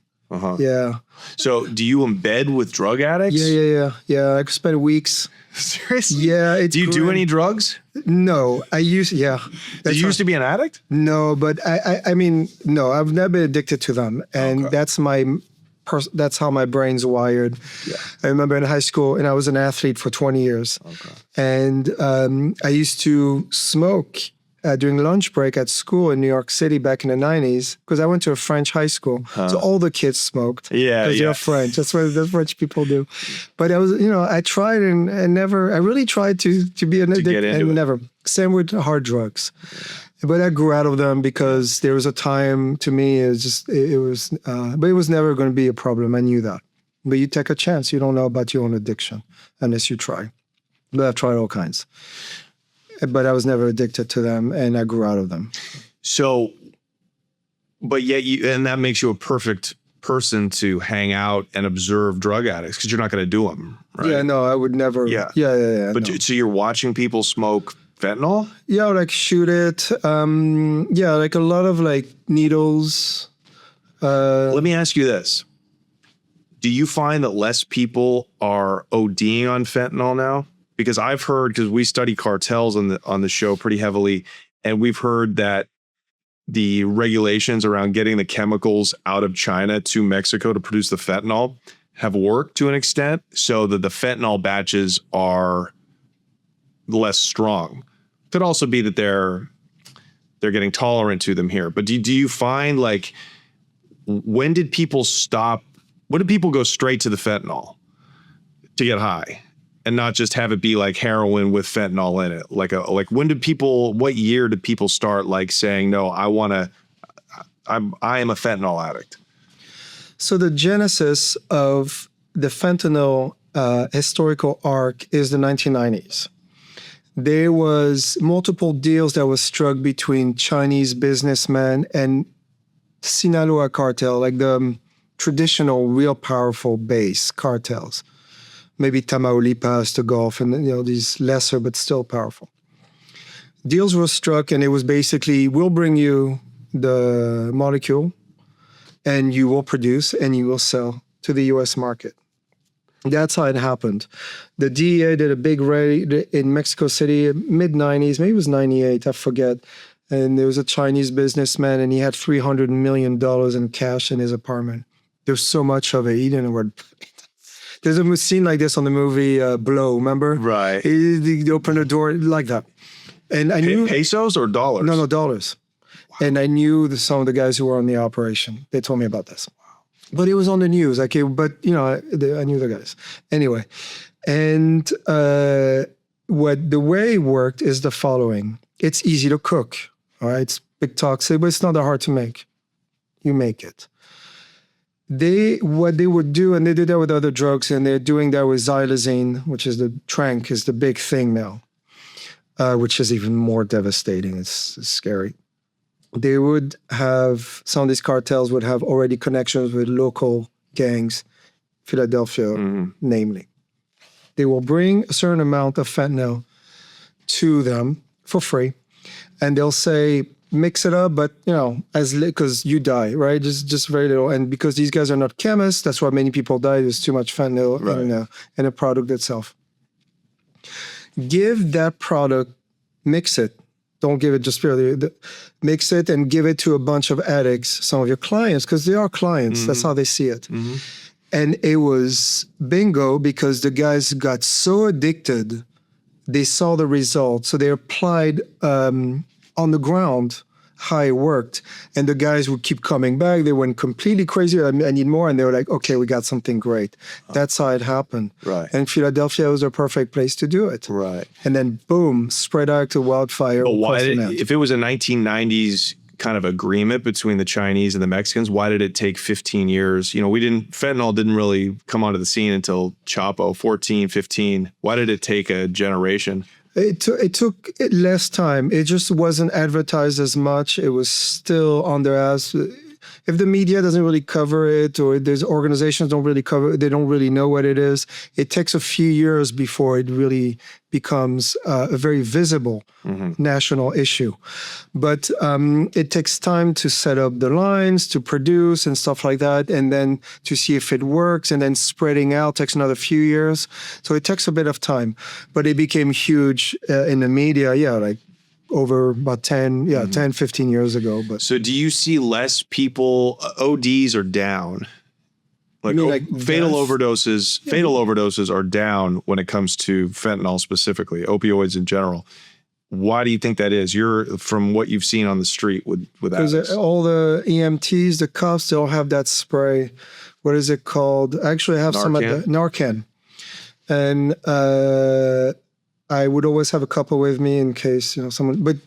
S1: Yeah.
S3: So do you embed with drug addicts?
S1: Yeah. I could spend weeks.
S3: Seriously?
S1: Yeah.
S3: Do you do any drugs?
S1: No, I used,
S3: Did you used to be an addict?
S1: No, but I mean, no, I've never been addicted to them. And that's how my brain's wired. Yeah. I remember in high school, and I was an athlete for 20 years. And I used to smoke during lunch break at school in New York City back in the 90s, because I went to a French high school. So all the kids smoked. Because they're French. That's what the French people do. But I was, I tried and I really tried to be an addict and never. Same with hard drugs. But I grew out of them because there was a time, to me, but it was never going to be a problem. I knew that. But you take a chance. You don't know about your own addiction unless you try. But I've tried all kinds. But I was never addicted to them, and I grew out of them. So,
S3: but yet and that makes you a perfect person to hang out and observe drug addicts because you're not going to do them, right?
S1: Yeah, no, I would never. Yeah.
S3: But so you're watching people smoke fentanyl?
S1: Yeah, like shoot it. Like a lot of like needles.
S3: Let me ask you this. Do you find that less people are ODing on fentanyl now? Because I've heard, because we study cartels on the show pretty heavily, and we've heard that the regulations around getting the chemicals out of China to Mexico to produce the fentanyl have worked to an extent, so that the fentanyl batches are less strong. Could also be that they're getting tolerant to them here. But do you find, like, when did people go straight to the fentanyl to get high? And not just have it be like heroin with fentanyl in it. What year did people start like saying, no, I am a fentanyl addict?
S1: So the genesis of the fentanyl historical arc is the 1990s. There was multiple deals that was struck between Chinese businessmen and Sinaloa cartel, like the traditional, real powerful base cartels. Maybe Tamaulipas, the Gulf, and these lesser but still powerful. Deals were struck, and it was basically, we'll bring you the molecule, and you will produce, and you will sell to the U.S. market. That's how it happened. The DEA did a big raid in Mexico City, mid-90s, maybe it was 98, I forget. And there was a Chinese businessman, and he had $300 million in cash in his apartment. There's so much of it, he didn't know where. There's a scene like this on the movie Blow, remember?
S3: Right.
S1: He opened the door like that. And I knew...
S3: Pesos or dollars?
S1: No, dollars. Wow. And I knew some of the guys who were on the operation. They told me about this. Wow. But it was on the news. I knew the guys. Anyway. And the way it worked is the following. It's easy to cook. All right? It's big toxic, but it's not that hard to make. You make it. What they would do, and they did that with other drugs, and they're doing that with xylazine, which is the tranq, is the big thing now, which is even more devastating. It's scary. They would have, some of these cartels would have already connections with local gangs, Philadelphia, namely. They will bring a certain amount of fentanyl to them for free, and they'll say, mix it up, but because you die, right? Just very little. And because these guys are not chemists, that's why many people die. There's too much fentanyl in the product itself. Give that product, mix it Don't give it just purely. Mix it and give it to a bunch of addicts, some of your clients, because they are clients. That's how they see it. And it was bingo because the guys got so addicted, they saw the results. So they applied on the ground how it worked. And the guys would keep coming back. They went completely crazy. I need more. And they were like, okay, we got something great. That's how it happened.
S3: Right.
S1: And Philadelphia was a perfect place to do it.
S3: Right.
S1: And then boom, spread out to wildfire.
S3: But why if it was a 1990s kind of agreement between the Chinese and the Mexicans, why did it take 15 years? You know, fentanyl didn't really come onto the scene until Chapo, 14, 15. Why did it take a generation?
S1: It took less time. It just wasn't advertised as much. It was still on their ass. If the media doesn't really cover it, or there's organizations don't really cover it, they don't really know what it is, it takes a few years before it really becomes a very visible national issue. But it takes time to set up the lines, to produce and stuff like that, and then to see if it works, and then spreading out takes another few years. So it takes a bit of time. But it became huge in the media, like over about 10, 15 years ago. But
S3: so do you see less people, ODs are down? Like fatal overdoses are down when it comes to fentanyl specifically, opioids in general. Why do you think that is? You're from what you've seen on the street with
S1: because all the EMTs, the cops, they all have that spray. What is it called? Actually, I have some at the Narcan. And I would always have a couple with me in case, someone, but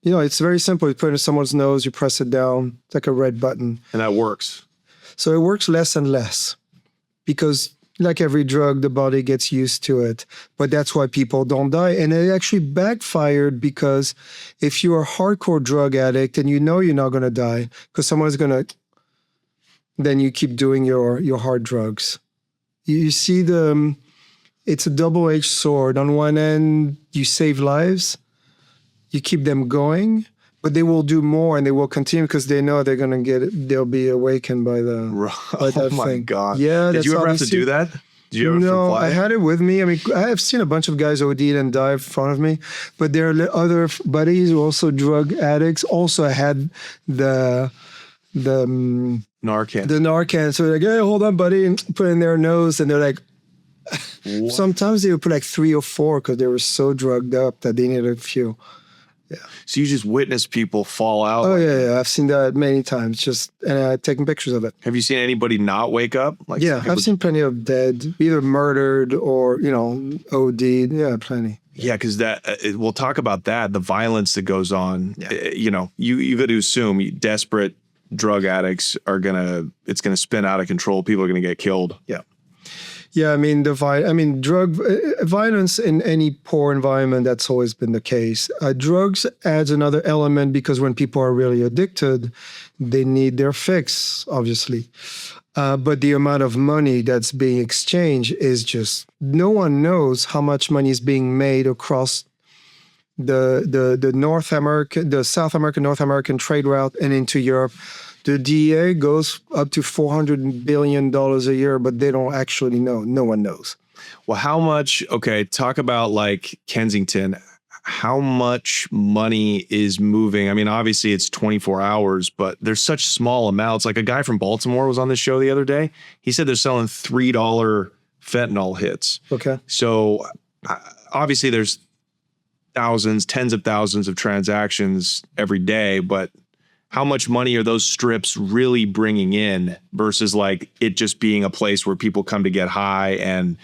S1: it's very simple. You put it in someone's nose, you press it down. It's like a red button.
S3: And that works.
S1: So it works less and less because like every drug, the body gets used to it. But that's why people don't die. And it actually backfired because if you're a hardcore drug addict and you're not going to die because someone's going to, then you keep doing your hard drugs. You see it's a double-edged sword. On one end, you save lives, you keep them going, but they will do more and they will continue because they know they're going to they'll be awakened by that
S3: oh my
S1: thing.
S3: God.
S1: Yeah.
S3: Did you ever have to do that? Did you ever
S1: No, I had it with me. I mean, I have seen a bunch of guys OD and die in front of me, but there are other buddies who are also drug addicts. Also had the
S3: Narcan.
S1: The Narcan. So they're like, hey, hold on, buddy, and put it in their nose. And they're like, what? Sometimes they would put like 3 or 4 because they were so drugged up that they needed a few. Yeah.
S3: So you just witnessed people fall out?
S1: Oh, yeah. I've seen that many times, and I've taken pictures of it.
S3: Have you seen anybody not wake up?
S1: I've seen plenty of dead, either murdered or, OD'd. Yeah, plenty.
S3: Yeah, because we'll talk about that, the violence that goes on. Yeah. You got to assume desperate drug addicts it's going to spin out of control. People are going to get killed.
S1: Yeah. Yeah, I mean, drug violence in any poor environment, that's always been the case. Drugs adds another element because when people are really addicted, they need their fix, obviously. But the amount of money that's being exchanged is just, no one knows how much money is being made across the South American, North American trade route and into Europe. The DEA goes up to $400 billion a year, but they don't actually know. No one knows.
S3: Well, how much, talk about like Kensington. How much money is moving? I mean, obviously it's 24 hours, but there's such small amounts. Like a guy from Baltimore was on this show the other day. He said they're selling $3 fentanyl hits.
S1: Okay.
S3: So obviously there's thousands, tens of thousands of transactions every day, but how much money are those strips really bringing in versus like it just being a place where people come to get high and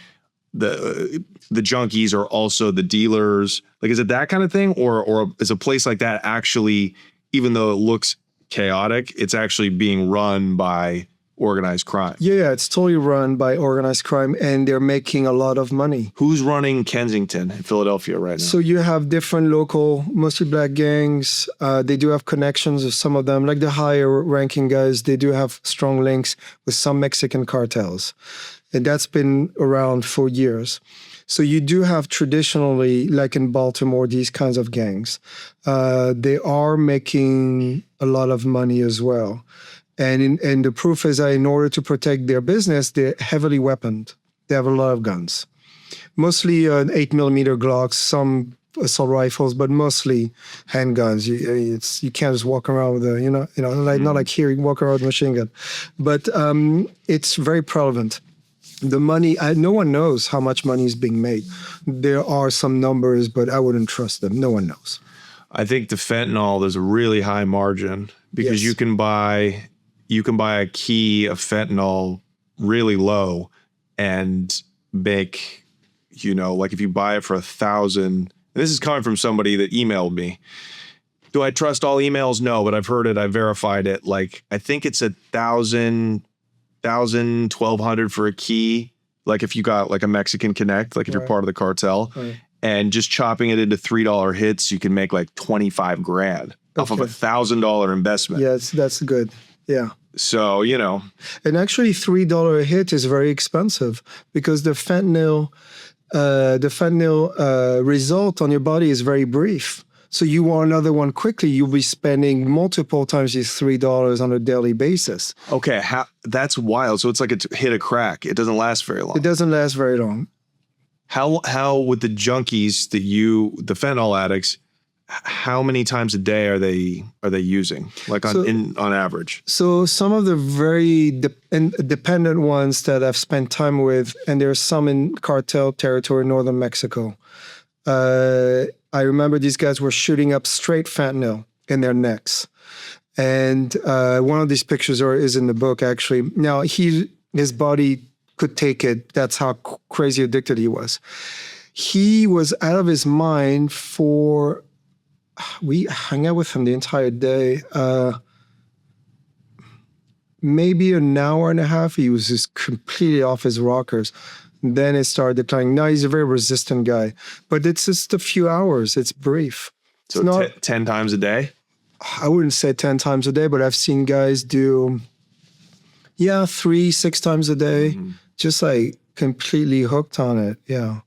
S3: the junkies are also the dealers? Like, is it that kind of thing? Or is a place like that actually, even though it looks chaotic, it's actually being run by organized crime?
S1: Yeah, it's totally run by organized crime, and they're making a lot of money.
S3: Who's running Kensington in Philadelphia right now?
S1: So you have different local, mostly black gangs. They do have connections with some of them, like the higher ranking guys. They do have strong links with some Mexican cartels. And that's been around for years. So you do have traditionally, like in Baltimore, these kinds of gangs. They are making a lot of money as well. And the proof is that in order to protect their business, they're heavily weaponed. They have a lot of guns. Mostly 8mm Glocks, some assault rifles, but mostly handguns. You can't just walk around with a, not like here, you walk around with a machine gun. But it's very prevalent. The money, no one knows how much money is being made. There are some numbers, but I wouldn't trust them. No one knows.
S3: I think the fentanyl, there's a really high margin because
S1: Yes.
S3: you can buy a key of fentanyl really low and make, like if you buy it for 1,000, and this is coming from somebody that emailed me. Do I trust all emails? No, but I've heard it. I verified it. Like, I think it's 1,200 for a key. Like if you got like a Mexican Connect, like if you're part of the cartel, and just chopping it into $3 hits, you can make like 25 grand off of $1,000 investment.
S1: Yes, that's good. Yeah.
S3: So,
S1: And actually $3 a hit is very expensive because the fentanyl result on your body is very brief. So you want another one quickly, you'll be spending multiple times these $3 on a daily basis.
S3: Okay, that's wild. So it's like a hit of crack. It doesn't last very long.
S1: It doesn't last very long.
S3: How with the junkies the fentanyl addicts, how many times a day are they using? Like on average? So
S1: some of the very dependent ones that I've spent time with, and there's some in cartel territory in northern Mexico. I remember these guys were shooting up straight fentanyl in their necks. And one of these pictures is in the book, actually. Now, his body could take it. That's how crazy addicted he was. He was out of his mind we hung out with him the entire day. Maybe an hour and a half. He was just completely off his rockers. Then it started declining. Now he's a very resistant guy, but it's just a few hours. It's brief.
S3: So it's not 10 times a day?
S1: I wouldn't say 10 times a day, but I've seen guys do, 3-6 times a day, just like completely hooked on it. Yeah.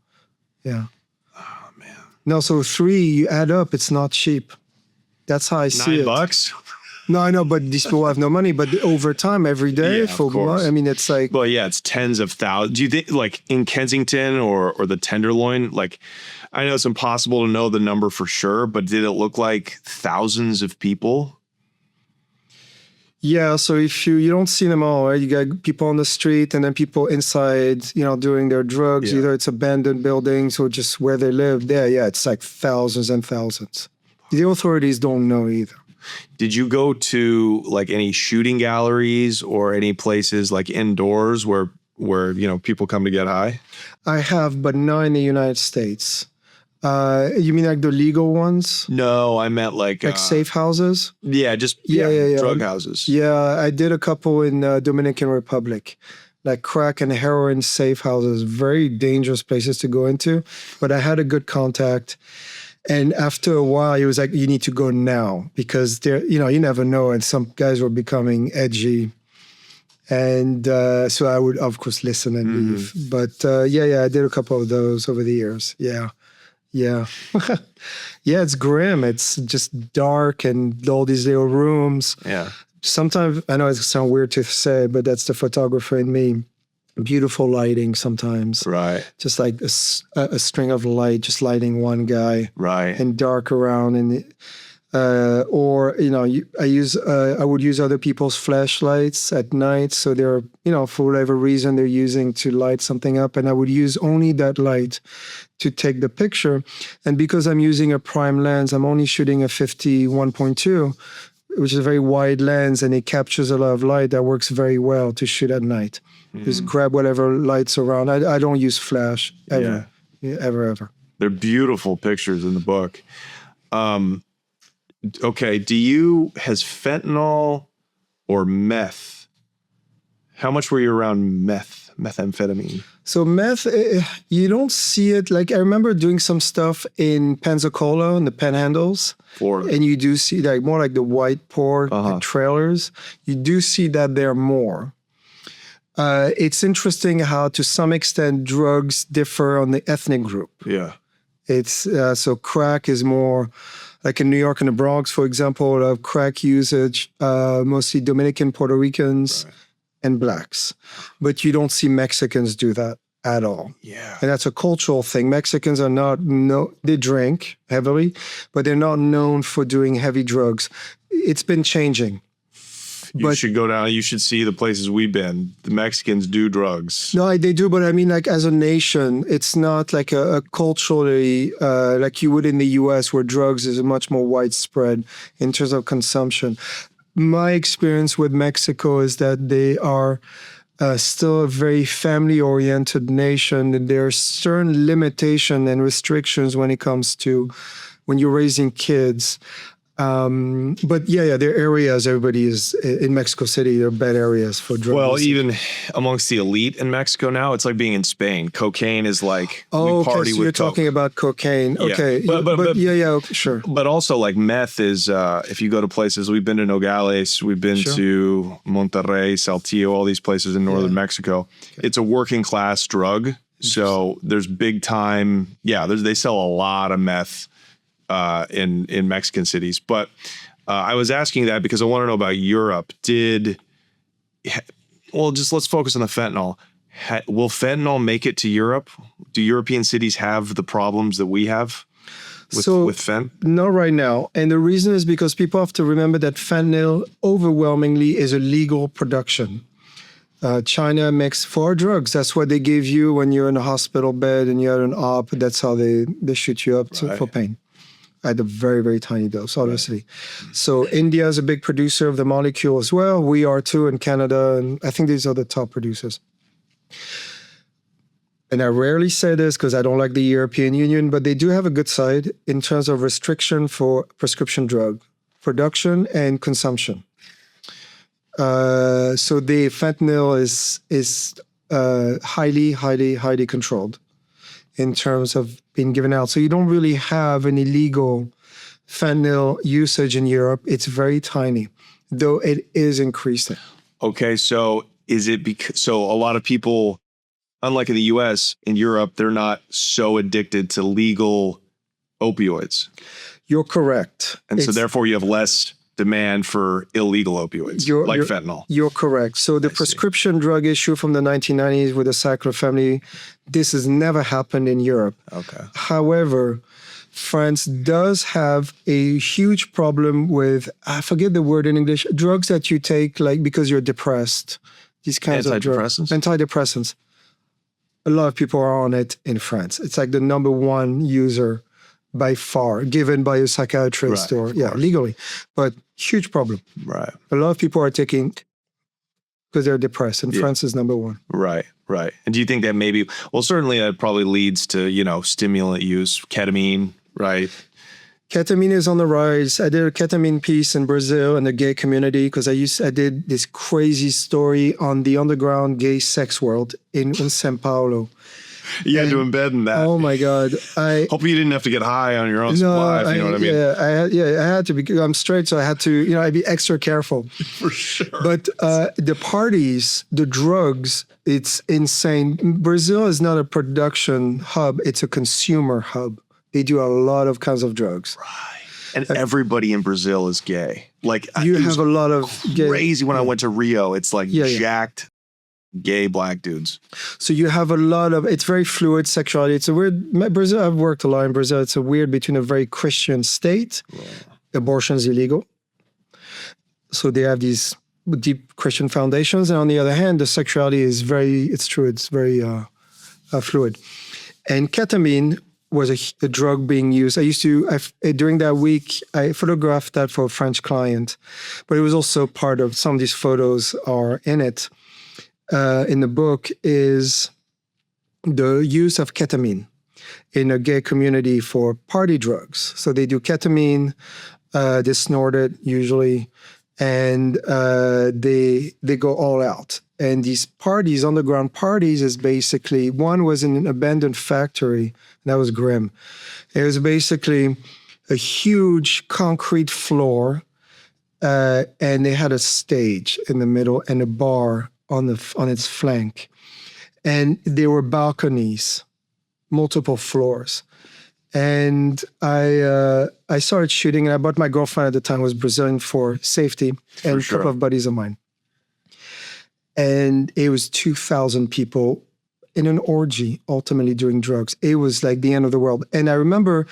S3: Oh, man.
S1: No, so 3, you add up, it's not cheap. That's how I see it.
S3: $9?
S1: No, I know, but these people have no money. But over time, every day,
S3: Of course.
S1: I mean, it's like...
S3: Well, yeah, it's tens of thousands. Do you think, like, in Kensington or the Tenderloin, like, I know it's impossible to know the number for sure, but did it look like thousands of people?
S1: Yeah, so if you don't see them all, right? You got people on the street and then people inside, doing their drugs.
S3: Yeah.
S1: Either it's abandoned buildings or just where they live. Yeah, it's like thousands and thousands. The authorities don't know either.
S3: Did you go to like any shooting galleries or any places like indoors where people come to get high?
S1: I have, but not in the United States. You mean like the legal ones?
S3: No, I meant like
S1: safe houses?
S3: Yeah, drug houses.
S1: Yeah, I did a couple in Dominican Republic, like crack and heroin safe houses. Very dangerous places to go into, but I had a good contact. And after a while, he was like, you need to go now because you never know. And some guys were becoming edgy. And so I would, of course, listen and leave. But I did a couple of those over the years. Yeah. Yeah, it's grim. It's just dark and all these little rooms.
S3: Yeah.
S1: Sometimes, I know it sounds weird to say, but that's the photographer in me. Beautiful lighting sometimes.
S3: Right.
S1: Just like a string of light, just lighting one guy.
S3: Right.
S1: And dark around. And I would use other people's flashlights at night. So they're, for whatever reason they're using to light something up. And I would use only that light to take the picture. And because I'm using a prime lens, I'm only shooting a 50-1.2, which is a very wide lens, and it captures a lot of light that works very well to shoot at night. Just grab whatever lights around. I don't use flash ever. Yeah, ever.
S3: They're beautiful pictures in the book. Okay, has fentanyl or meth, how much were you around methamphetamine?
S1: So meth, you don't see it. Like I remember doing some stuff in Pensacola in the Panhandles,
S3: Florida,
S1: and you do see like more like the white port trailers. You do see that there more. It's interesting how, to some extent, drugs differ on the ethnic group.
S3: Yeah,
S1: it's so crack is more like in New York and the Bronx, for example, of crack usage, mostly Dominican, Puerto Ricans. Right. And blacks, but you don't see Mexicans do that. at all.
S3: Yeah.
S1: And that's a cultural thing. Mexicans are not, they drink heavily, but they're not known for doing heavy drugs. It's been changing.
S3: You should go down. You should see the places we've been. The Mexicans do drugs.
S1: No, they do, but I mean, like as a nation, it's not like a culturally like you would in the U.S., where drugs is much more widespread in terms of consumption. My experience with Mexico is that they are still a very family-oriented nation, and there are certain limitations and restrictions when it comes to when you're raising kids. But yeah, there are areas, everybody is in Mexico City, there are bad areas for drugs.
S3: Well, even amongst the elite in Mexico now, it's like being in Spain. Cocaine is like, we party
S1: so
S3: with
S1: you're
S3: coke.
S1: talking about cocaine.
S3: Yeah.
S1: Okay.
S3: But
S1: yeah, sure.
S3: But also like meth is, if you go to places, we've been to Nogales, we've been to Monterrey, Saltillo, all these places in northern Mexico. Okay. It's a working class drug. So there's big time. Yeah, they sell a lot of meth in Mexican cities. But I was asking that because I want to know about Europe. Let's focus on the fentanyl. Will fentanyl make it to Europe? Do European cities have the problems that we have with fentanyl?
S1: Not right now. And the reason is because people have to remember that fentanyl overwhelmingly is a legal production. China makes 4 drugs. That's what they give you when you're in a hospital bed and you're at an op. That's how they shoot you up for pain. At a very, very tiny dose, obviously. Right. So India is a big producer of the molecule as well. We are too in Canada, and I think these are the top producers. And I rarely say this because I don't like the European Union, but they do have a good side in terms of restriction for prescription drug production and consumption. So the fentanyl is highly controlled in terms of being given out. So you don't really have an illegal fentanyl usage in Europe. It's very tiny, though it is increasing.
S3: Okay, so is it because a lot of people, unlike in the US, in Europe, they're not so addicted to legal opioids?
S1: You're correct.
S3: And so therefore you have less demand for illegal opioids, like fentanyl.
S1: You're correct. So the prescription drug issue from the 1990s with the Sackler family, this has never happened in Europe.
S3: Okay.
S1: However, France does have a huge problem with, I forget the word in English, drugs that you take like because you're depressed. These kinds of drugs. Antidepressants. A lot of people are on it in France. It's like the number 1 user by far, given by a psychiatrist legally. But huge problem.
S3: Right.
S1: A lot of people are taking because they're depressed, and France is number 1.
S3: Right. And do you think that maybe, certainly that probably leads to, stimulant use, ketamine, right?
S1: Ketamine is on the rise. I did a ketamine piece in Brazil in the gay community because I did this crazy story on the underground gay sex world in São Paulo.
S3: You had to embed in that.
S1: Oh my God!
S3: Hope you didn't have to get high on your own supply. If you know what I mean?
S1: I had to be. I'm straight, so I had to. I'd be extra careful.
S3: For sure.
S1: But the parties, the drugs, it's insane. Brazil is not a production hub; it's a consumer hub. They do a lot of kinds of drugs.
S3: Right. And everybody in Brazil is gay. Like
S1: you have a lot of
S3: crazy. When I went to Rio, it's like jacked. Gay black dudes. So
S1: you have a lot of, it's very fluid sexuality. It's a weird, Brazil, I've worked a lot in Brazil. It's a weird between a very Christian state. Abortion is illegal. So they have these deep Christian foundations. And on the other hand, the sexuality is very fluid. And ketamine was a drug being used. During that week, I photographed that for a French client, but it was also part of, some of these photos are in it. In the book is the use of ketamine in a gay community for party drugs. So they do ketamine, they snort it usually, and they go all out. And these parties, underground parties, is basically, one was in an abandoned factory, and that was grim. It was basically a huge concrete floor, and they had a stage in the middle and a bar on its flank, and there were balconies, multiple floors, and I started shooting. And I brought my girlfriend at the time, was Brazilian for safety, and a couple of buddies of mine. And it was 2,000 people in an orgy, ultimately doing drugs. It was like the end of the world. And I remember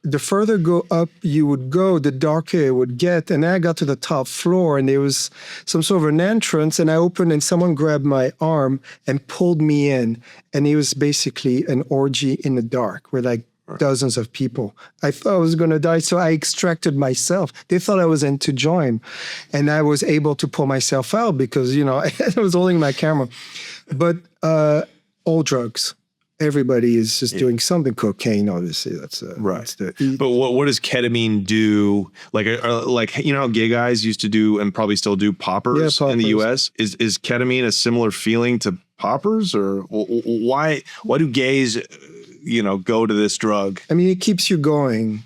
S1: the further go up you would go, the darker it would get. And I got to the top floor and there was some sort of an entrance and I opened and someone grabbed my arm and pulled me in. And it was basically an orgy in the dark with like dozens of people. I thought I was going to die. So I extracted myself. They thought I was in to join. And I was able to pull myself out because, you know, I was holding my camera. But all drugs. Everybody is just doing something. Cocaine, obviously. That's
S3: right.
S1: That's
S3: but what does ketamine do? Like you know how gay guys used to do and probably still do poppers, in the U.S. Is ketamine a similar feeling to poppers, or why do gays, you know, go to this drug?
S1: I mean, it keeps you going,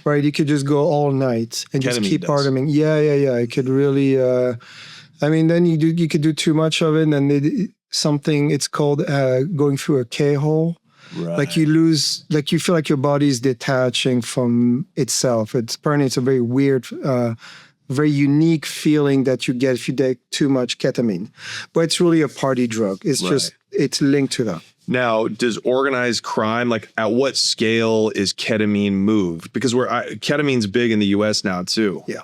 S1: right? You could just go all night and just keep partying. Yeah. It could really. I mean, then you could do too much of it, and then it's called going through a K-hole. Right. Like you lose, like you feel like your body is detaching from itself. It's a very weird, very unique feeling that you get if you take too much ketamine. But it's really a party drug. It's just, it's linked to that.
S3: Now, does organized crime, like at what scale is ketamine moved? Because ketamine's big in the U.S. now too.
S1: Yeah.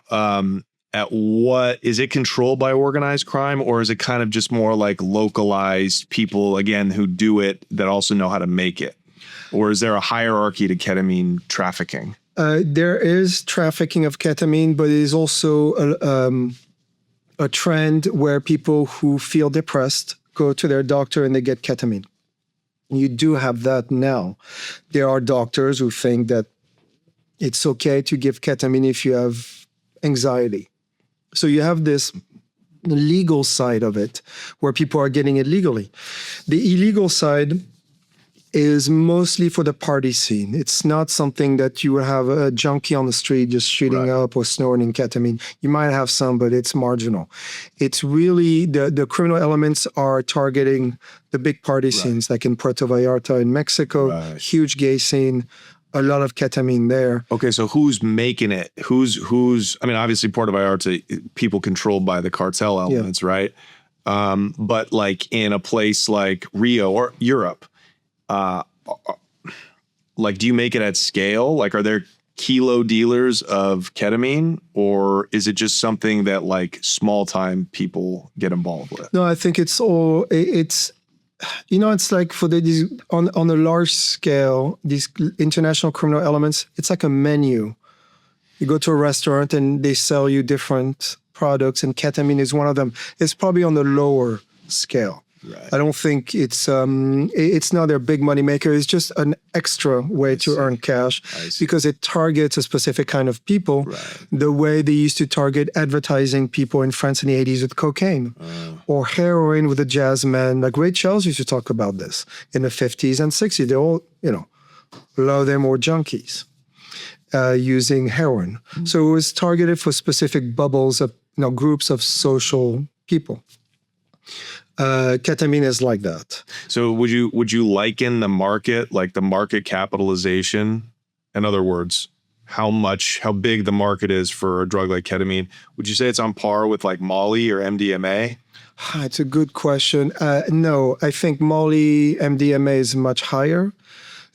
S3: At what, is it controlled by organized crime, or is it kind of just more like localized people, again, who do it that also know how to make it? Or is there a hierarchy to ketamine trafficking?
S1: There is trafficking of ketamine, but it is also a trend where people who feel depressed go to their doctor and they get ketamine. You do have that now. There are doctors who think that it's okay to give ketamine if you have anxiety. So you have this legal side of it where people are getting it legally. The illegal side is mostly for the party scene. It's not something that you would have a junkie on the street just shooting up or snorting ketamine. You might have some, but it's marginal. It's really the criminal elements are targeting the big party scenes, like in Puerto Vallarta in Mexico, huge gay scene. A lot of ketamine there.
S3: Okay, so who's making it? Who's? I mean, obviously, Puerto Vallarta, people controlled by the cartel elements, right? But like in a place like Rio or Europe, like, do you make it at scale? Like, are there kilo dealers of ketamine, or is it just something that like small time people get involved with?
S1: No, I think it's you know, it's like for these on a large scale, these international criminal elements, it's like a menu. You go to a restaurant and they sell you different products, and ketamine is one of them. It's probably on the lower scale. Right. I don't think it's not their big money maker. It's just an extra way to earn cash because it targets a specific kind of people, the way they used to target advertising people in France in the 80s with cocaine or heroin with the jazz men. Like Ray Charles used to talk about this in the 50s and 60s. They all, you know, a lot of them were junkies using heroin. So it was targeted for specific bubbles of, you know, groups of social people. Ketamine is like that.
S3: So would you liken the market, like the market capitalization? In other words, how big the market is for a drug like ketamine? Would you say it's on par with like Molly or MDMA?
S1: It's a good question. No, I think Molly, MDMA is much higher.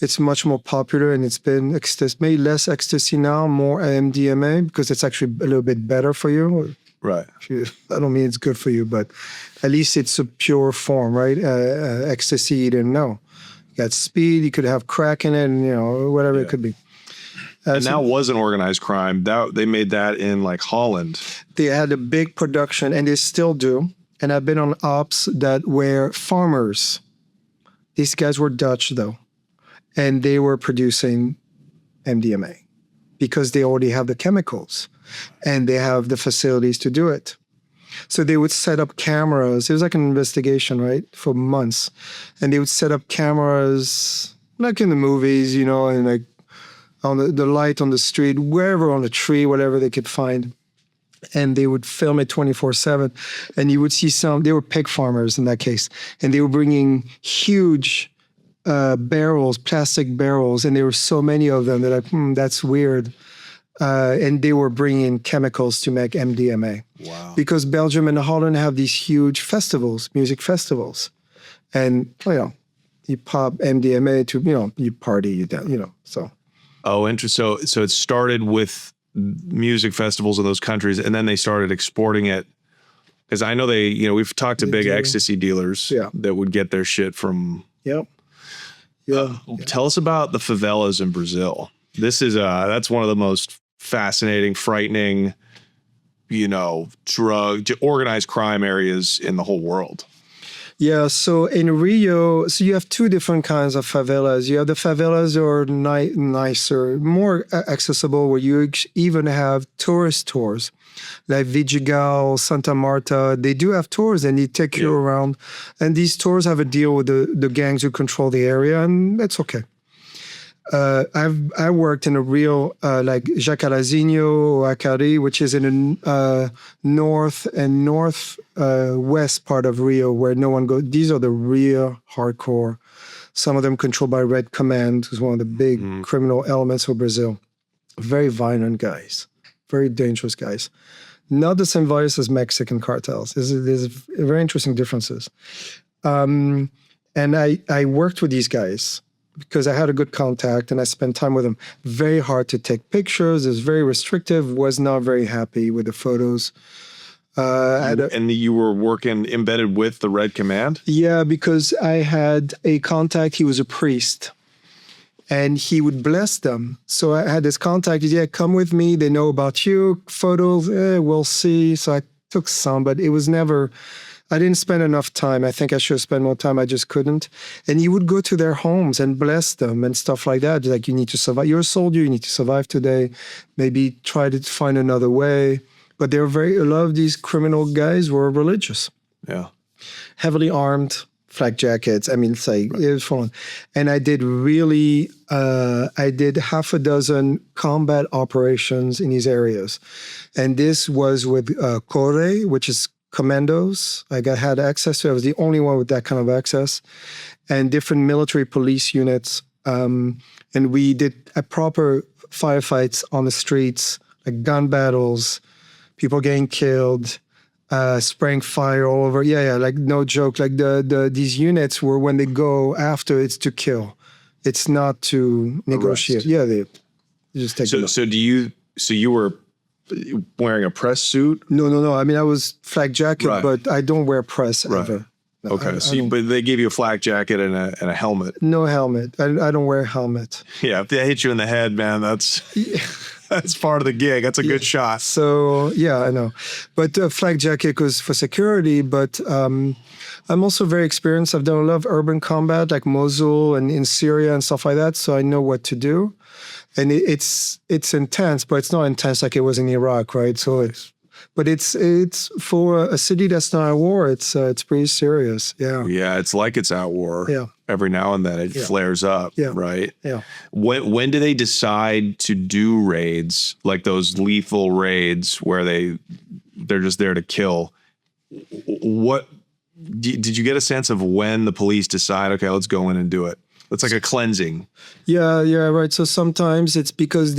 S1: It's much more popular, and it's been maybe less ecstasy now, more MDMA, because it's actually a little bit better for you.
S3: Right.
S1: I don't mean it's good for you, but at least it's a pure form, right? Ecstasy, you didn't know. You got speed, you could have crack in it, and, you know, whatever it could be.
S3: And that was an organized crime. They made that in like Holland.
S1: They had a big production, and they still do. And I've been on ops that were farmers. These guys were Dutch, though. And they were producing MDMA because they already have the chemicals and they have the facilities to do it. So they would set up cameras. It was like an investigation, right, for months. And they would set up cameras like in the movies, you know, and like on the light on the street, wherever, on a tree, whatever they could find. And they would film it 24/7. And you would see they were pig farmers in that case. And they were bringing huge barrels, plastic barrels, and there were so many of them. They're like, that's weird. And they were bringing chemicals to make MDMA.
S3: Wow.
S1: Because Belgium and Holland have these huge festivals, music festivals. And, you know, You pop MDMA to, you party, so.
S3: Oh, interesting. So it started with music festivals in those countries, and then they started exporting it. Because I know we've talked to big ecstasy dealers that would get their shit from.
S1: Yep.
S3: Tell us about the favelas in Brazil. This is that's one of the most fascinating, frightening, organized crime areas in the whole world.
S1: Yeah, so in Rio, you have two different kinds of favelas. You have the favelas that are nicer, more accessible, where you even have tourist tours, like Vidigal, Santa Marta. They do have tours, and they take you around. And these tours have a deal with the gangs who control the area, and that's okay. I worked in a real like Jacarazinho or Alpeyrie, which is in the north and northwest part of Rio, where no one goes. These are the real hardcore. Some of them controlled by Red Command, who's one of the big criminal elements of Brazil. Very violent guys, very dangerous guys. Not the same virus as Mexican cartels. There's very interesting differences. And I worked with these guys because I had a good contact and I spent time with them. Very hard to take pictures. It was very restrictive. Was not very happy with the photos.
S3: And you were working embedded with the Red Command?
S1: Yeah, because I had a contact. He was a priest. And he would bless them. So I had this contact. Yeah, come with me. They know about you. Photos, we'll see. So I took some, but it was never... I didn't spend enough time. I think I should have spent more time. I just couldn't. And he would go to their homes and bless them and stuff like that. Like, you need to survive. You're a soldier. You need to survive today. Maybe try to find another way. But a lot of these criminal guys were religious.
S3: Yeah.
S1: Heavily armed, flak jackets. I mean, it's like, it was fun. And I did half a dozen combat operations in these areas. And this was with Corre, which is commandos. I had access to. I was the only one with that kind of access, and different military police units. And we did a proper firefights on the streets, like gun battles, people getting killed, spraying fire all over. Yeah, like no joke. Like these units were, when they go after, it's to kill. It's not to negotiate.
S3: Arrest.
S1: Yeah, they just take.
S3: So you were wearing a press suit?
S1: No. I mean, I was flak jacket, but I don't wear press ever. No,
S3: okay, but they gave you a flak jacket and a helmet.
S1: No helmet. I don't wear a helmet.
S3: Yeah, if they hit you in the head, man, that's part of the gig. That's a good shot.
S1: So yeah, I know. But flak jacket was for security. But I'm also very experienced. I've done a lot of urban combat, like Mosul and in Syria and stuff like that. So I know what to do. And it's intense, but it's not intense like it was in Iraq, right? So it's for a city that's not at war. It's pretty serious. Yeah.
S3: Yeah, it's like it's at war.
S1: Yeah.
S3: Every now and then it flares up. Yeah. Right.
S1: Yeah.
S3: When do they decide to do raids, like those lethal raids where they're just there to kill? What did you get a sense of when the police decide? Okay, let's go in and do it. It's like a cleansing. Yeah,
S1: right. So sometimes it's because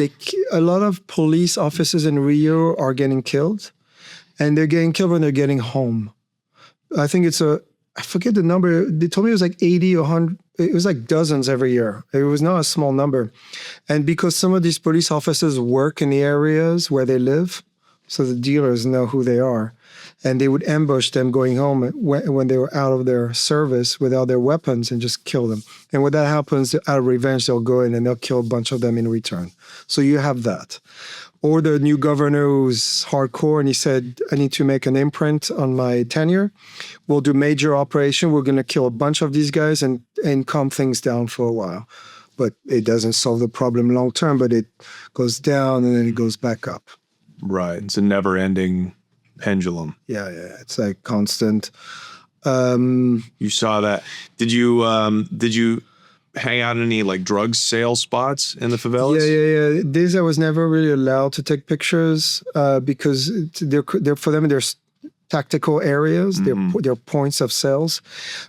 S1: a lot of police officers in Rio are getting killed, and they're getting killed when they're getting home. I think I forget the number. They told me it was like 80 or 100. It was like dozens every year. It was not a small number. And because some of these police officers work in the areas where they live, so the dealers know who they are. And they would ambush them going home when they were out of their service without their weapons and just kill them. And when that happens, out of revenge, they'll go in and they'll kill a bunch of them in return. So you have that. Or the new governor who's hardcore and he said, I need to make an imprint on my tenure. We'll do major operation. We're going to kill a bunch of these guys and calm things down for a while. But it doesn't solve the problem long term, but it goes down and then it goes back up.
S3: Right. It's a never-ending pendulum.
S1: Yeah. It's like constant.
S3: You saw that. Did you hang out in any like drug sale spots in the favelas?
S1: Yeah. These I was never really allowed to take pictures because they're for them there's tactical areas. They're points of sales.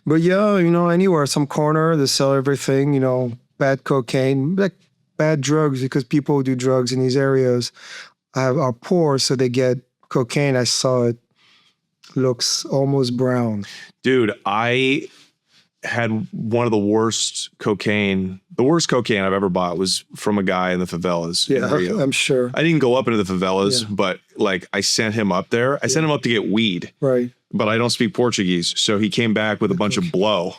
S1: But yeah, anywhere, some corner they sell everything. Bad cocaine, like bad drugs, because people who do drugs in these areas are poor, so they get cocaine. I saw it. Looks almost brown.
S3: Dude, I had one of the worst cocaine I've ever bought was from a guy in the favelas. in Rio.
S1: I'm sure.
S3: I didn't go up into the favelas, but like I sent him up there. I sent him up to get weed.
S1: Right.
S3: But I don't speak Portuguese. So he came back with a bunch of blow.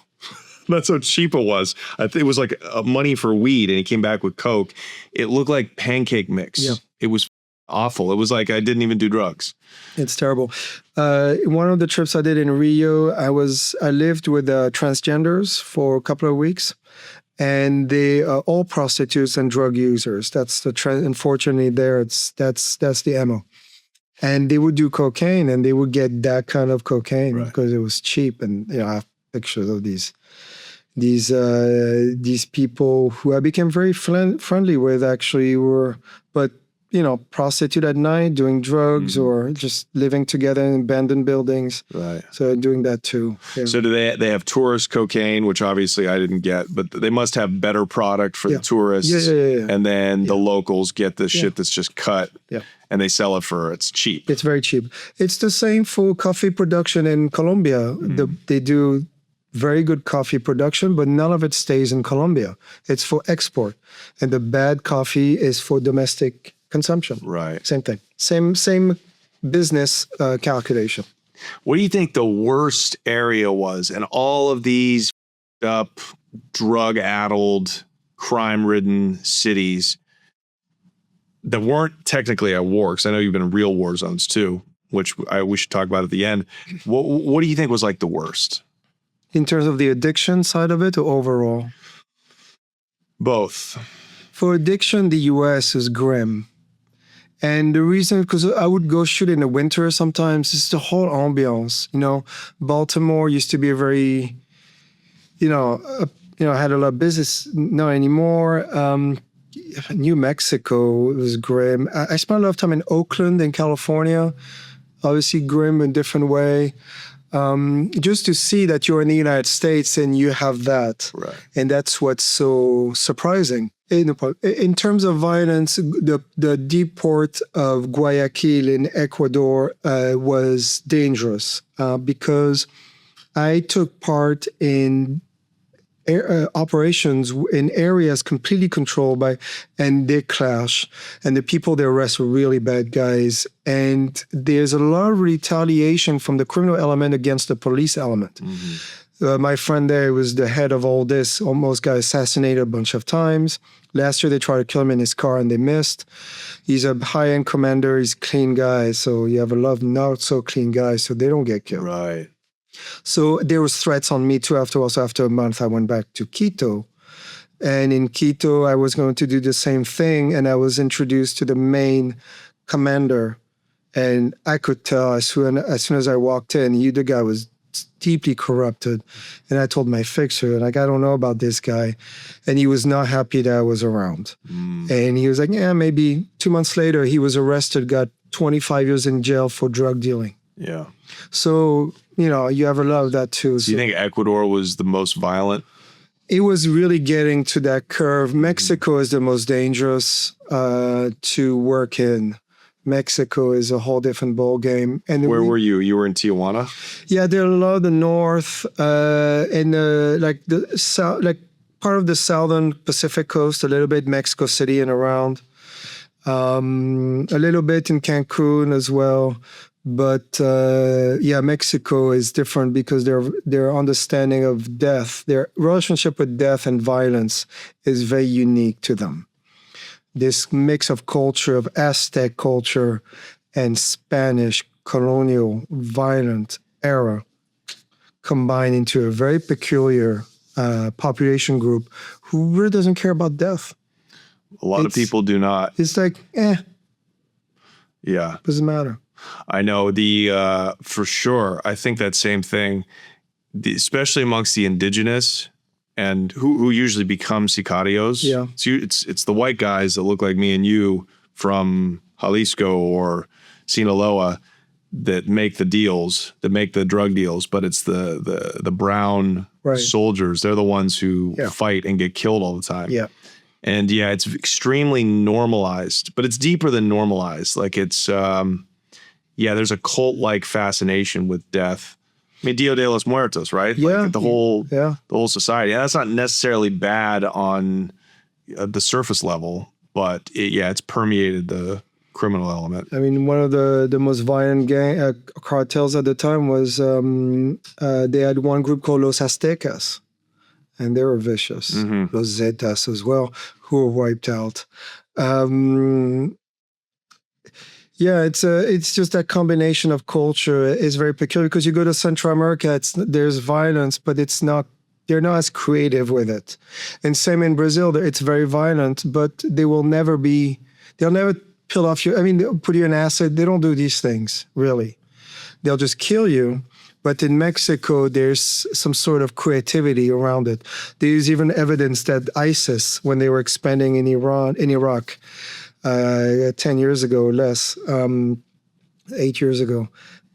S3: That's how cheap it was. It was like money for weed, and he came back with coke. It looked like pancake mix.
S1: Yeah.
S3: It was awful. It was like I didn't even do drugs.
S1: It's terrible. One of the trips I did in Rio, I lived with transgenders for a couple of weeks, and they are all prostitutes and drug users. That's the trend. Unfortunately, that's the MO. And they would do cocaine, and they would get that kind of cocaine because it was cheap. And I have pictures of these people who I became very friendly with. Actually, but prostitute at night, doing drugs, or just living together in abandoned buildings.
S3: Right.
S1: So doing that too. Yeah.
S3: So do they have tourist cocaine, which obviously I didn't get, but they must have better product for the tourists.
S1: Yeah.
S3: And then the locals get the shit that's just cut.
S1: Yeah.
S3: And they sell it it's cheap.
S1: It's very cheap. It's the same for coffee production in Colombia. They do very good coffee production, but none of it stays in Colombia. It's for export. And the bad coffee is for domestic consumption.
S3: Right.
S1: Same thing. Same business calculation.
S3: What do you think the worst area was in all of these up, drug-addled, crime-ridden cities that weren't technically at war? Because I know you've been in real war zones too, which we should talk about at the end. What do you think was like the worst?
S1: In terms of the addiction side of it, or overall?
S3: Both.
S1: For addiction, the U.S. is grim. And the reason, because I would go shoot in the winter sometimes, it's the whole ambiance. Baltimore used to be a very, had a lot of business, not anymore. New Mexico was grim. I spent a lot of time in Oakland in California, obviously grim in a different way. Just to see that you're in the United States and you have that.
S3: Right.
S1: And that's what's so surprising. In terms of violence, the deep port of Guayaquil in Ecuador was dangerous because I took part in operations in areas completely controlled by, and they clash, and the people they arrest were really bad guys. And there's a lot of retaliation from the criminal element against the police element. My friend there was the head of all this, almost got assassinated a bunch of times. Last year, they tried to kill him in his car and they missed. He's a high-end commander. He's a clean guy. So you have a lot of not-so-clean guys, so they don't get killed.
S3: Right.
S1: So there was threats on me too. After a month, I went back to Quito. And in Quito, I was going to do the same thing. And I was introduced to the main commander. And I could tell as soon as I walked in, the guy was deeply corrupted. And I told my fixer, I don't know about this guy. And he was not happy that I was around. And he was like, maybe 2 months later, he was arrested, got 25 years in jail for drug dealing.
S3: Yeah.
S1: So, you have a lot of that too.
S3: Do you think Ecuador was the most violent?
S1: It was really getting to that curve. Mexico is the most dangerous to work in. Mexico is a whole different ball game. And
S3: where were you? You were in Tijuana?
S1: Yeah, there are a lot of the north and like the south, like part of the southern Pacific coast, a little bit Mexico City and around, a little bit in Cancun as well. But Mexico is different because their understanding of death, their relationship with death and violence is very unique to them. This mix of culture, of Aztec culture and Spanish colonial violent era combined into a very peculiar population group who really doesn't care about death.
S3: A lot of people do not.
S1: It's like,
S3: Yeah.
S1: Doesn't matter.
S3: I know for sure. I think that same thing, especially amongst the indigenous and who usually become sicarios.
S1: Yeah.
S3: It's the white guys that look like me and you from Jalisco or Sinaloa that make the deals, that make the drug deals, but it's the brown soldiers. They're the ones who fight and get killed all the time.
S1: Yeah.
S3: And it's extremely normalized, but it's deeper than normalized. Like it's, there's a cult-like fascination with death I mean, Dia de los Muertos, right?
S1: Yeah.
S3: Like the whole society. And that's not necessarily bad on the surface level, but it's permeated the criminal element.
S1: I mean, one of the most violent cartels at the time was they had one group called Los Aztecas, and they were vicious. Los Zetas as well, who were wiped out. It's just that combination of culture is very peculiar because you go to Central America, there's violence, but they're not as creative with it. And same in Brazil, it's very violent, but they'll never peel off they'll put you in acid. They don't do these things, really. They'll just kill you. But in Mexico, there's some sort of creativity around it. There's even evidence that ISIS, when they were expanding in Iraq, 10 years ago or less, 8 years ago,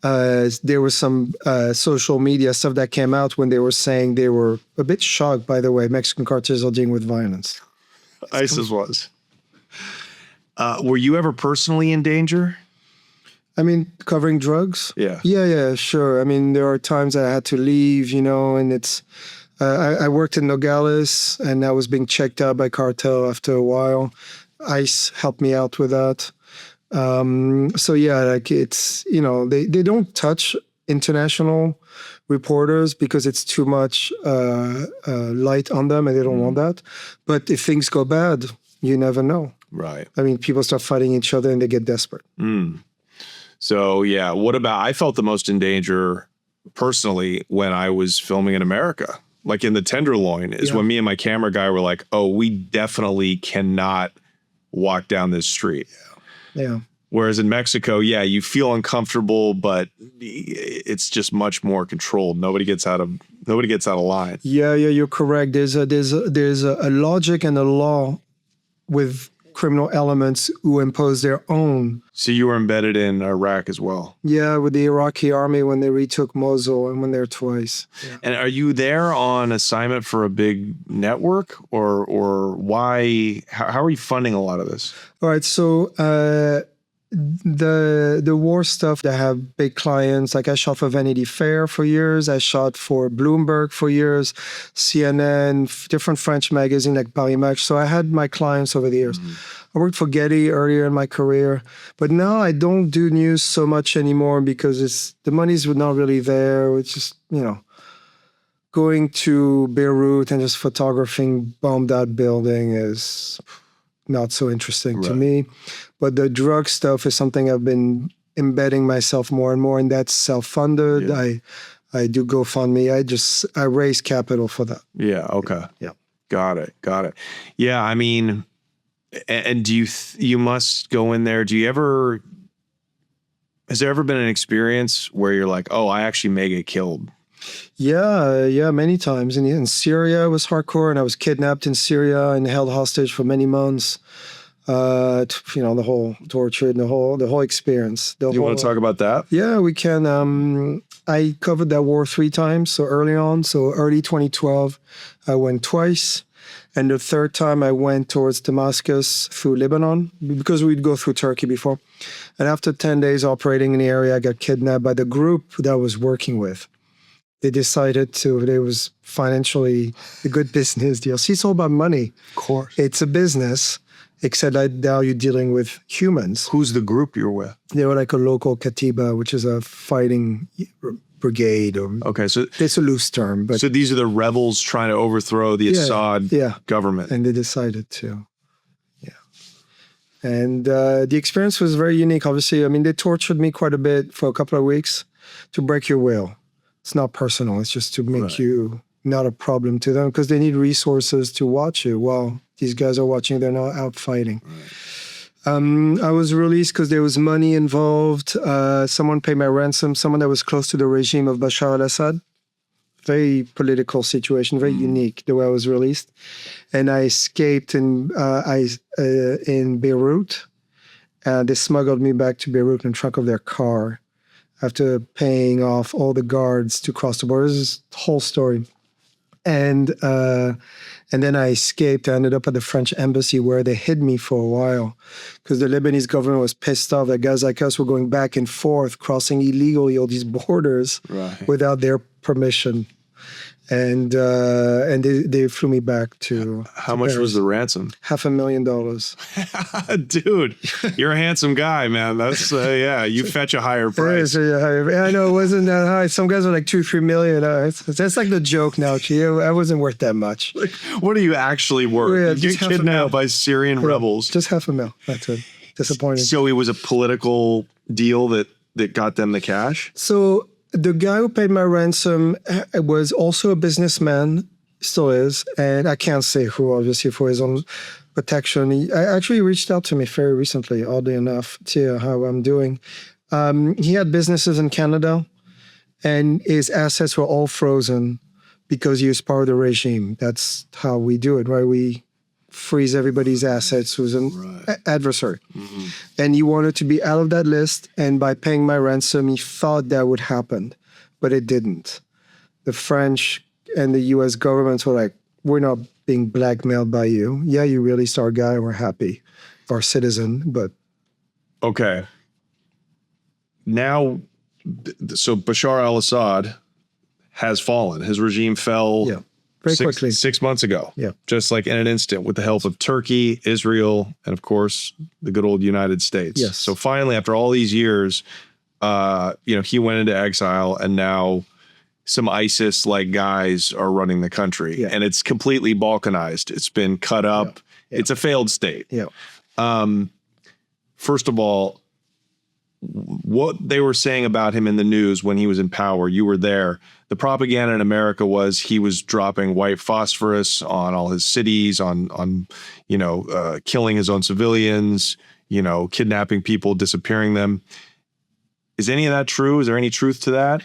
S1: there was some social media stuff that came out when they were saying they were a bit shocked by the way Mexican cartels are dealing with violence.
S3: ISIS was. Were you ever personally in danger?
S1: I mean, covering drugs?
S3: Yeah.
S1: Yeah, sure. I mean, there are times I had to leave, and it's... I worked in Nogales, and I was being checked out by cartel after a while. ICE helped me out with that. It's, they don't touch international reporters because it's too much light on them, and they don't want that. But if things go bad, you never know.
S3: Right.
S1: I mean, people start fighting each other and they get desperate.
S3: So, what about, I felt the most in danger personally when I was filming in America, like in the Tenderloin, is when me and my camera guy were like, oh, we definitely cannot walk down this street.
S1: Yeah.
S3: Whereas in Mexico, you feel uncomfortable, but it's just much more controlled. Nobody gets out of line.
S1: Yeah, you're correct. There's a logic and a law with criminal elements who impose their own.
S3: So you were embedded in Iraq as well? Yeah,
S1: with the Iraqi army when they retook Mosul and went there twice. Yeah.
S3: And are you there on assignment for a big network or why? How are you funding a lot of this?
S1: All right, so the war stuff, they have big clients. Like I shot for Vanity Fair for years. I shot for Bloomberg for years, CNN, different French magazines like Paris Match. So I had my clients over the years. I worked for Getty earlier in my career, but now I don't do news so much anymore because the money's not really there. It's just, going to Beirut and just photographing bombed out building is not so interesting to me. But the drug stuff is something I've been embedding myself more and more, and that's self-funded. Yeah. I do GoFundMe. I raise capital for that.
S3: Yeah. Okay.
S1: Yeah.
S3: Got it. Yeah. I mean, and do you must go in there? Has there ever been an experience where you're like, oh, I actually may get killed?
S1: Yeah, many times. In Syria, it was hardcore, and I was kidnapped in Syria and held hostage for many months. The whole torture and the whole experience.
S3: You want to talk about that?
S1: Yeah, we can. I covered that war 3 times. So early 2012, I went twice. And the third time I went towards Damascus through Lebanon because we'd go through Turkey before. And after 10 days operating in the area, I got kidnapped by the group that I was working with. They decided it was financially a good business deal. See, it's all about money.
S3: Of course.
S1: It's a business, except now you're dealing with humans.
S3: Who's the group you're with?
S1: They were like a local Katiba, which is a fighting brigade.
S3: Okay, so
S1: it's a loose term. But
S3: so these are the rebels trying to overthrow the Assad government.
S1: And they decided to. Yeah. And the experience was very unique, obviously. I mean, they tortured me quite a bit for a couple of weeks to break your will. It's not personal. It's just to make you not a problem to them because they need resources to watch you while these guys are watching. They're not out fighting. Right. I was released because there was money involved. Someone paid my ransom, someone that was close to the regime of Bashar al-Assad. Very political situation, very unique the way I was released. And I escaped in Beirut. They smuggled me back to Beirut in the trunk of their car after paying off all the guards to cross the border. This is the whole story. And then I escaped. I ended up at the French embassy where they hid me for a while because the Lebanese government was pissed off that guys like us were going back and forth, crossing illegally all these borders without their permission. And they flew me back to
S3: How much
S1: Paris.
S3: was the ransom?
S1: $500,000.
S3: Dude, you're a handsome guy, man. That's you fetch a higher price.
S1: I know it wasn't that high. Some guys are like 2-3 million. That's like the joke now. I wasn't worth that much.
S3: Like, what are you actually worth?
S1: Yeah,
S3: You get kidnapped by Syrian rebels.
S1: Just $500,000. That's it. Disappointing.
S3: So it was a political deal that got them the cash?
S1: So the guy who paid my ransom was also a businessman, still is, and I can't say who, obviously, for his own protection. He actually reached out to me very recently, oddly enough, to how I'm doing. He had businesses in Canada, and his assets were all frozen because he was part of the regime. That's how we do it, right? We freeze everybody's assets who's an adversary. Mm-hmm. And he wanted to be out of that list, and by paying my ransom, he thought that would happen, but it didn't. The French and the U.S. governments were like, we're not being blackmailed by you. Yeah, you released our guy, we're happy, our citizen, but...
S3: Okay. Now, so Bashar al-Assad has fallen. His regime fell...
S1: Yeah. Very quickly.
S3: 6 months ago.
S1: Yeah.
S3: Just like in an instant, with the help of Turkey, Israel, and of course, the good old United States.
S1: Yes.
S3: So finally, after all these years, he went into exile, and now some ISIS-like guys are running the country.
S1: Yeah.
S3: And it's completely balkanized. It's been cut up. Yeah. It's a failed state.
S1: Yeah.
S3: First of all, what they were saying about him in the news when he was in power, you were there. The propaganda in America was he was dropping white phosphorus on all his cities, on killing his own civilians, kidnapping people, disappearing them. Is any of that true? Is there any truth to that?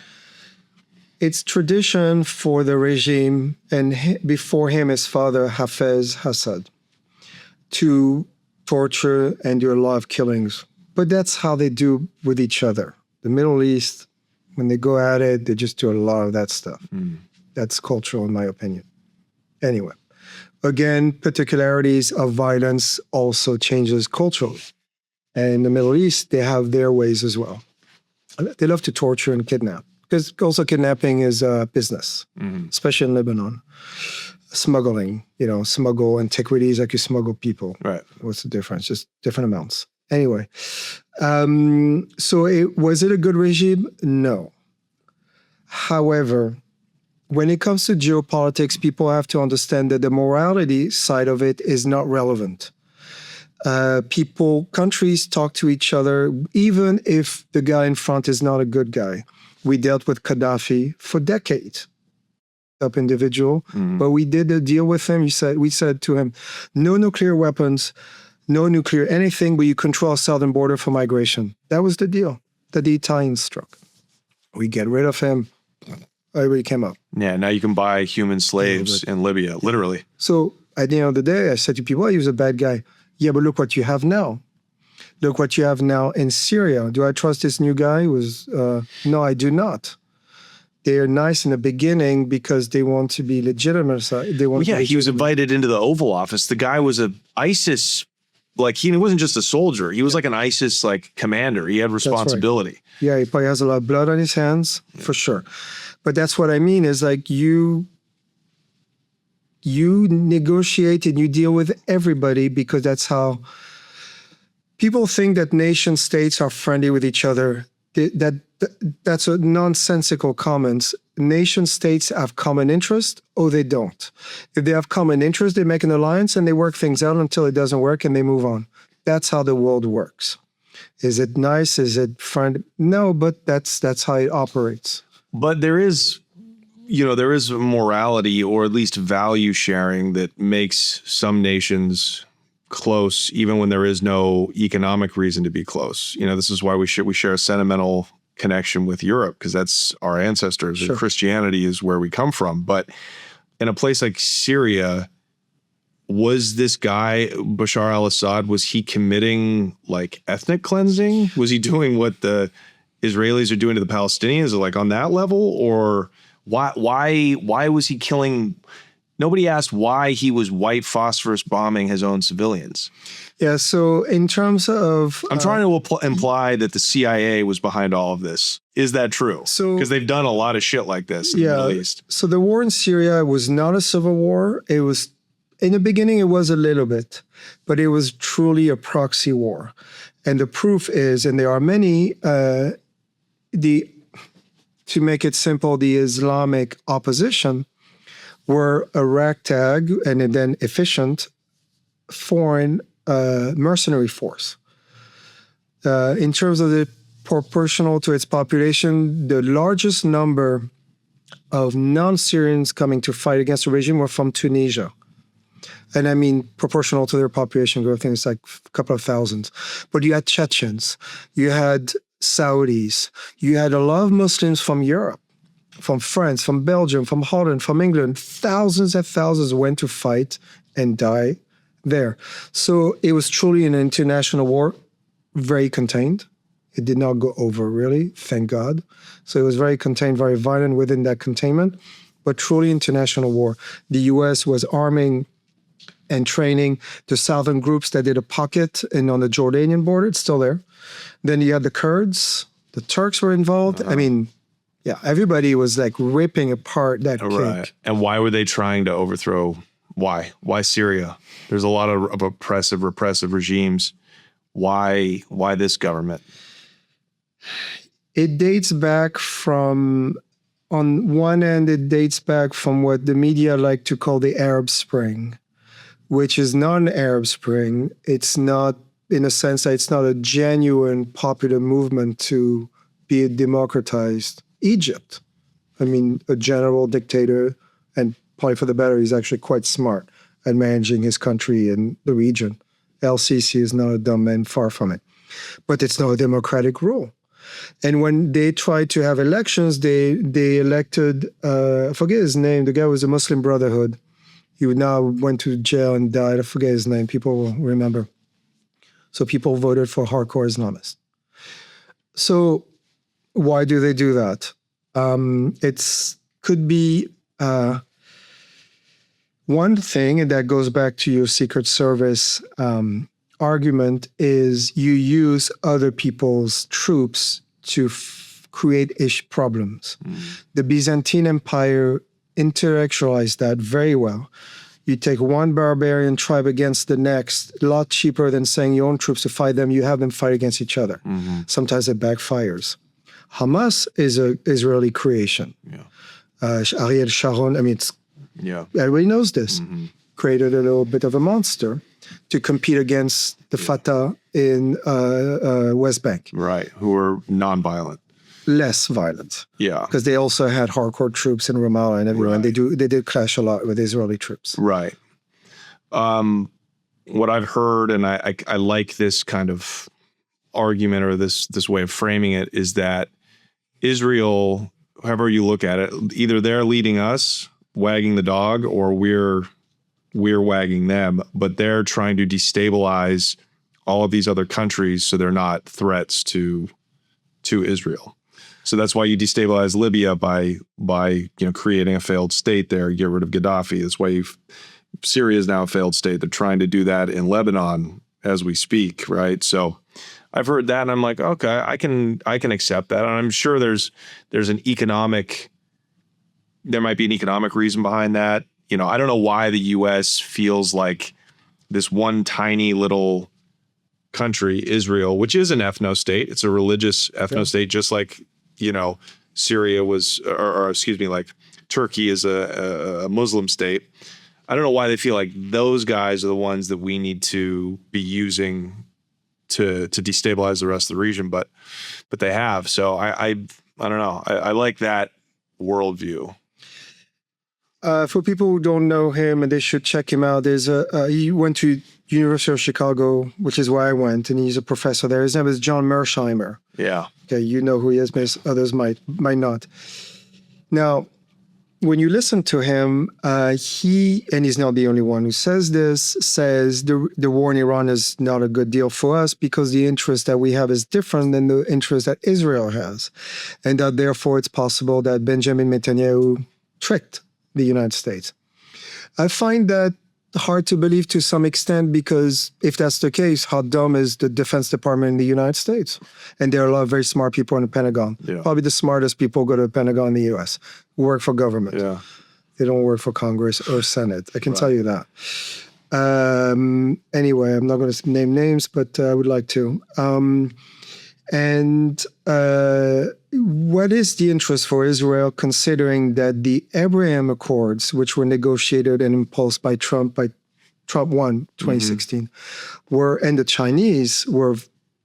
S1: It's tradition for the regime, and before him, his father, Hafez Assad, to torture and do a lot of killings. But that's how they do with each other. The Middle East, when they go at it, they just do a lot of that stuff. Mm. That's cultural, in my opinion. Anyway, again, particularities of violence also changes culturally. And in the Middle East, they have their ways as well. They love to torture and kidnap, because also kidnapping is a business, especially in Lebanon. Smuggling, smuggle antiquities like you smuggle people.
S3: Right.
S1: What's the difference? Just different amounts. Anyway, was it a good regime? No. However, when it comes to geopolitics, people have to understand that the morality side of it is not relevant. Countries talk to each other, even if the guy in front is not a good guy. We dealt with Gaddafi for decades. Up individual, but we did a deal with him. We said to him, no nuclear weapons, no nuclear anything, but you control our southern border for migration. That was the deal that the Italians struck. We get rid of him. Everybody came up.
S3: Yeah, now you can buy human slaves in Libya, literally.
S1: So at the end of the day, I said to people, he was a bad guy. Yeah, but look what you have now. Look what you have now in Syria. Do I trust this new guy? No, I do not. They're nice in the beginning because they want to be legitimate.
S3: He was invited into the Oval Office. The guy was a ISIS, he wasn't just a soldier. He was like an ISIS commander. He had responsibility. Right.
S1: Yeah, he probably has a lot of blood on his hands, for sure. But that's what I mean is you negotiate and you deal with everybody, because that's how people think that nation states are friendly with each other. That's a nonsensical comment. Nation states have common interest, or they don't. If they have common interest, they make an alliance and they work things out until it doesn't work and they move on. That's how the world works. Is it nice? Is it friendly? No, but that's how it operates.
S3: But there is morality, or at least value sharing, that makes some nations close, even when there is no economic reason to be close. This is why we share a sentimental connection with Europe, because that's our ancestors. Sure. And Christianity is where we come from. But in a place like Syria, was this guy, Bashar al-Assad, was he committing ethnic cleansing? Was he doing what the Israelis are doing to the Palestinians, on that level? Or Why was he killing? Nobody asked why he was white phosphorus bombing his own civilians.
S1: Yeah, so in terms of...
S3: I'm trying to imply that the CIA was behind all of this. Is that true? Because they've done a lot of shit like this in the Middle East.
S1: So the war in Syria was not a civil war. It was, in the beginning, it was a little bit, but it was truly a proxy war. And the proof is, and there are many, to make it simple, the Islamic opposition were a ragtag and then efficient foreign mercenary force. In terms of the proportional to its population, the largest number of non-Syrians coming to fight against the regime were from Tunisia. And I mean, proportional to their population growth, I think it's like a couple of thousands. But you had Chechens, you had Saudis, you had a lot of Muslims from Europe, from France, from Belgium, from Holland, from England. Thousands and thousands went to fight and die there. So it was truly an international war, very contained. It did not go over, really, thank God. So it was very contained, very violent within that containment, but truly international war. The US was arming and training the southern groups that did a pocket and on the Jordanian border. It's still there. Then you had the Kurds. The Turks were involved. I mean, yeah, everybody was like ripping apart that cake.
S3: And why were they trying to overthrow? Why? Why Syria? There's a lot of oppressive, repressive regimes. Why this government?
S1: It dates back from, on one end, it dates back from what the media like to call the Arab Spring, which is not an Arab Spring. It's not, in a sense, that it's not a genuine popular movement to be a democratized Egypt. I mean, a general dictator, and probably for the better, he's actually quite smart at managing his country and the region. El-Sisi is not a dumb man, far from it. But it's not a democratic rule. And when they tried to have elections, they elected, I forget his name, the guy was a Muslim Brotherhood. He now went to jail and died. I forget his name. People will remember. So people voted for hardcore Islamists. So why do they do that? Could be one thing, and that goes back to your Secret Service argument, is you use other people's troops to create problems. The Byzantine Empire intellectualized that very well. You take one barbarian tribe against the next, a lot cheaper than sending your own troops to fight them. You have them fight against each other. Sometimes it backfires. Hamas is an Israeli creation. Ariel Sharon, I mean, everybody knows this. Created a little bit of a monster to compete against the Fatah in West Bank.
S3: Right, who are nonviolent.
S1: Less violent. Yeah. Because they also had hardcore troops in Ramallah and everywhere. And they did clash a lot with Israeli troops. Right.
S3: What I've heard, and I like this kind of argument or this way of framing it, is that Israel, however you look at it, either they're leading us, wagging the dog, or we're wagging them, but they're trying to destabilize all of these other countries so they're not threats to Israel. So that's why you destabilize Libya by creating a failed state there, get rid of Gaddafi. That's why Syria is now a failed state. They're trying to do that in Lebanon as we speak, right? So I've heard that and I'm like, okay, I can accept that. And I'm sure there might be an economic reason behind that. I don't know why the US feels like this one tiny little country, Israel, which is an ethno state. It's a religious ethno state, just like, Syria was, or excuse me, like Turkey is a Muslim state. I don't know why they feel like those guys are the ones that we need to be using to destabilize the rest of the region, but they have. So I don't know. I like that worldview.
S1: For people who don't know him, and they should check him out, he went to University of Chicago, which is where I went, and he's a professor there. His name is John Mearsheimer. Yeah. Okay, you know who he is, but others might not. Now, when you listen to him, he, and he's not the only one who says this, says the war in Iran is not a good deal for us because the interest that we have is different than the interest that Israel has. And that therefore it's possible that Benjamin Netanyahu tricked the United States. I find that hard to believe to some extent because if that's the case, how dumb is the Defense Department in the United States? And there are a lot of very smart people in the Pentagon.
S3: Yeah.
S1: Probably the smartest people go to the Pentagon in the US, who work for government.
S3: Yeah. They
S1: don't work for Congress or Senate. I can tell you that. Anyway, I'm not going to name names, but I would like to. What is the interest for Israel, considering that the Abraham Accords, which were negotiated and impulsed by Trump won 2016, and the Chinese were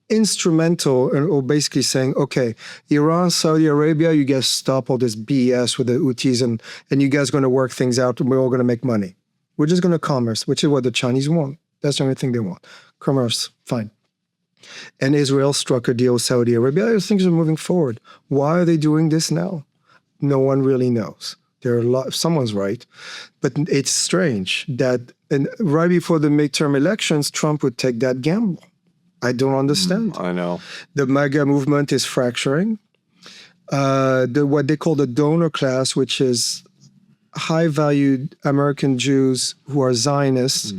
S1: instrumental in basically saying, okay, Iran, Saudi Arabia, you guys stop all this BS with the Houthis and you guys are going to work things out and we're all going to make money. We're just going to commerce, which is what the Chinese want. That's the only thing they want. Commerce, fine. And Israel struck a deal with Saudi Arabia. Things are moving forward. Why are they doing this now? No one really knows. There are someone's right. But it's strange that right before the midterm elections, Trump would take that gamble. I don't understand.
S3: I know.
S1: The MAGA movement is fracturing. What they call the donor class, which is high-valued American Jews who are Zionists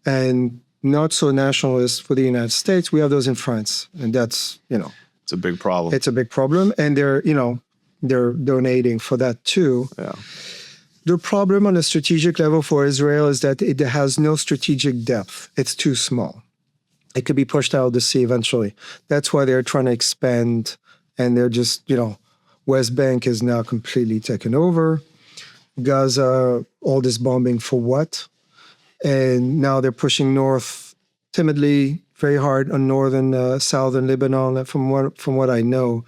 S1: and not so nationalists for the United States. We have those in France, and that's,
S3: it's a big problem.
S1: It's a big problem, and they're donating for that too.
S3: Yeah.
S1: The problem on a strategic level for Israel is that it has no strategic depth. It's too small. It could be pushed out of the sea eventually. That's why they're trying to expand, and they're just, West Bank is now completely taken over. Gaza, all this bombing for what? And now they're pushing north timidly, very hard on northern, southern Lebanon. From what I know,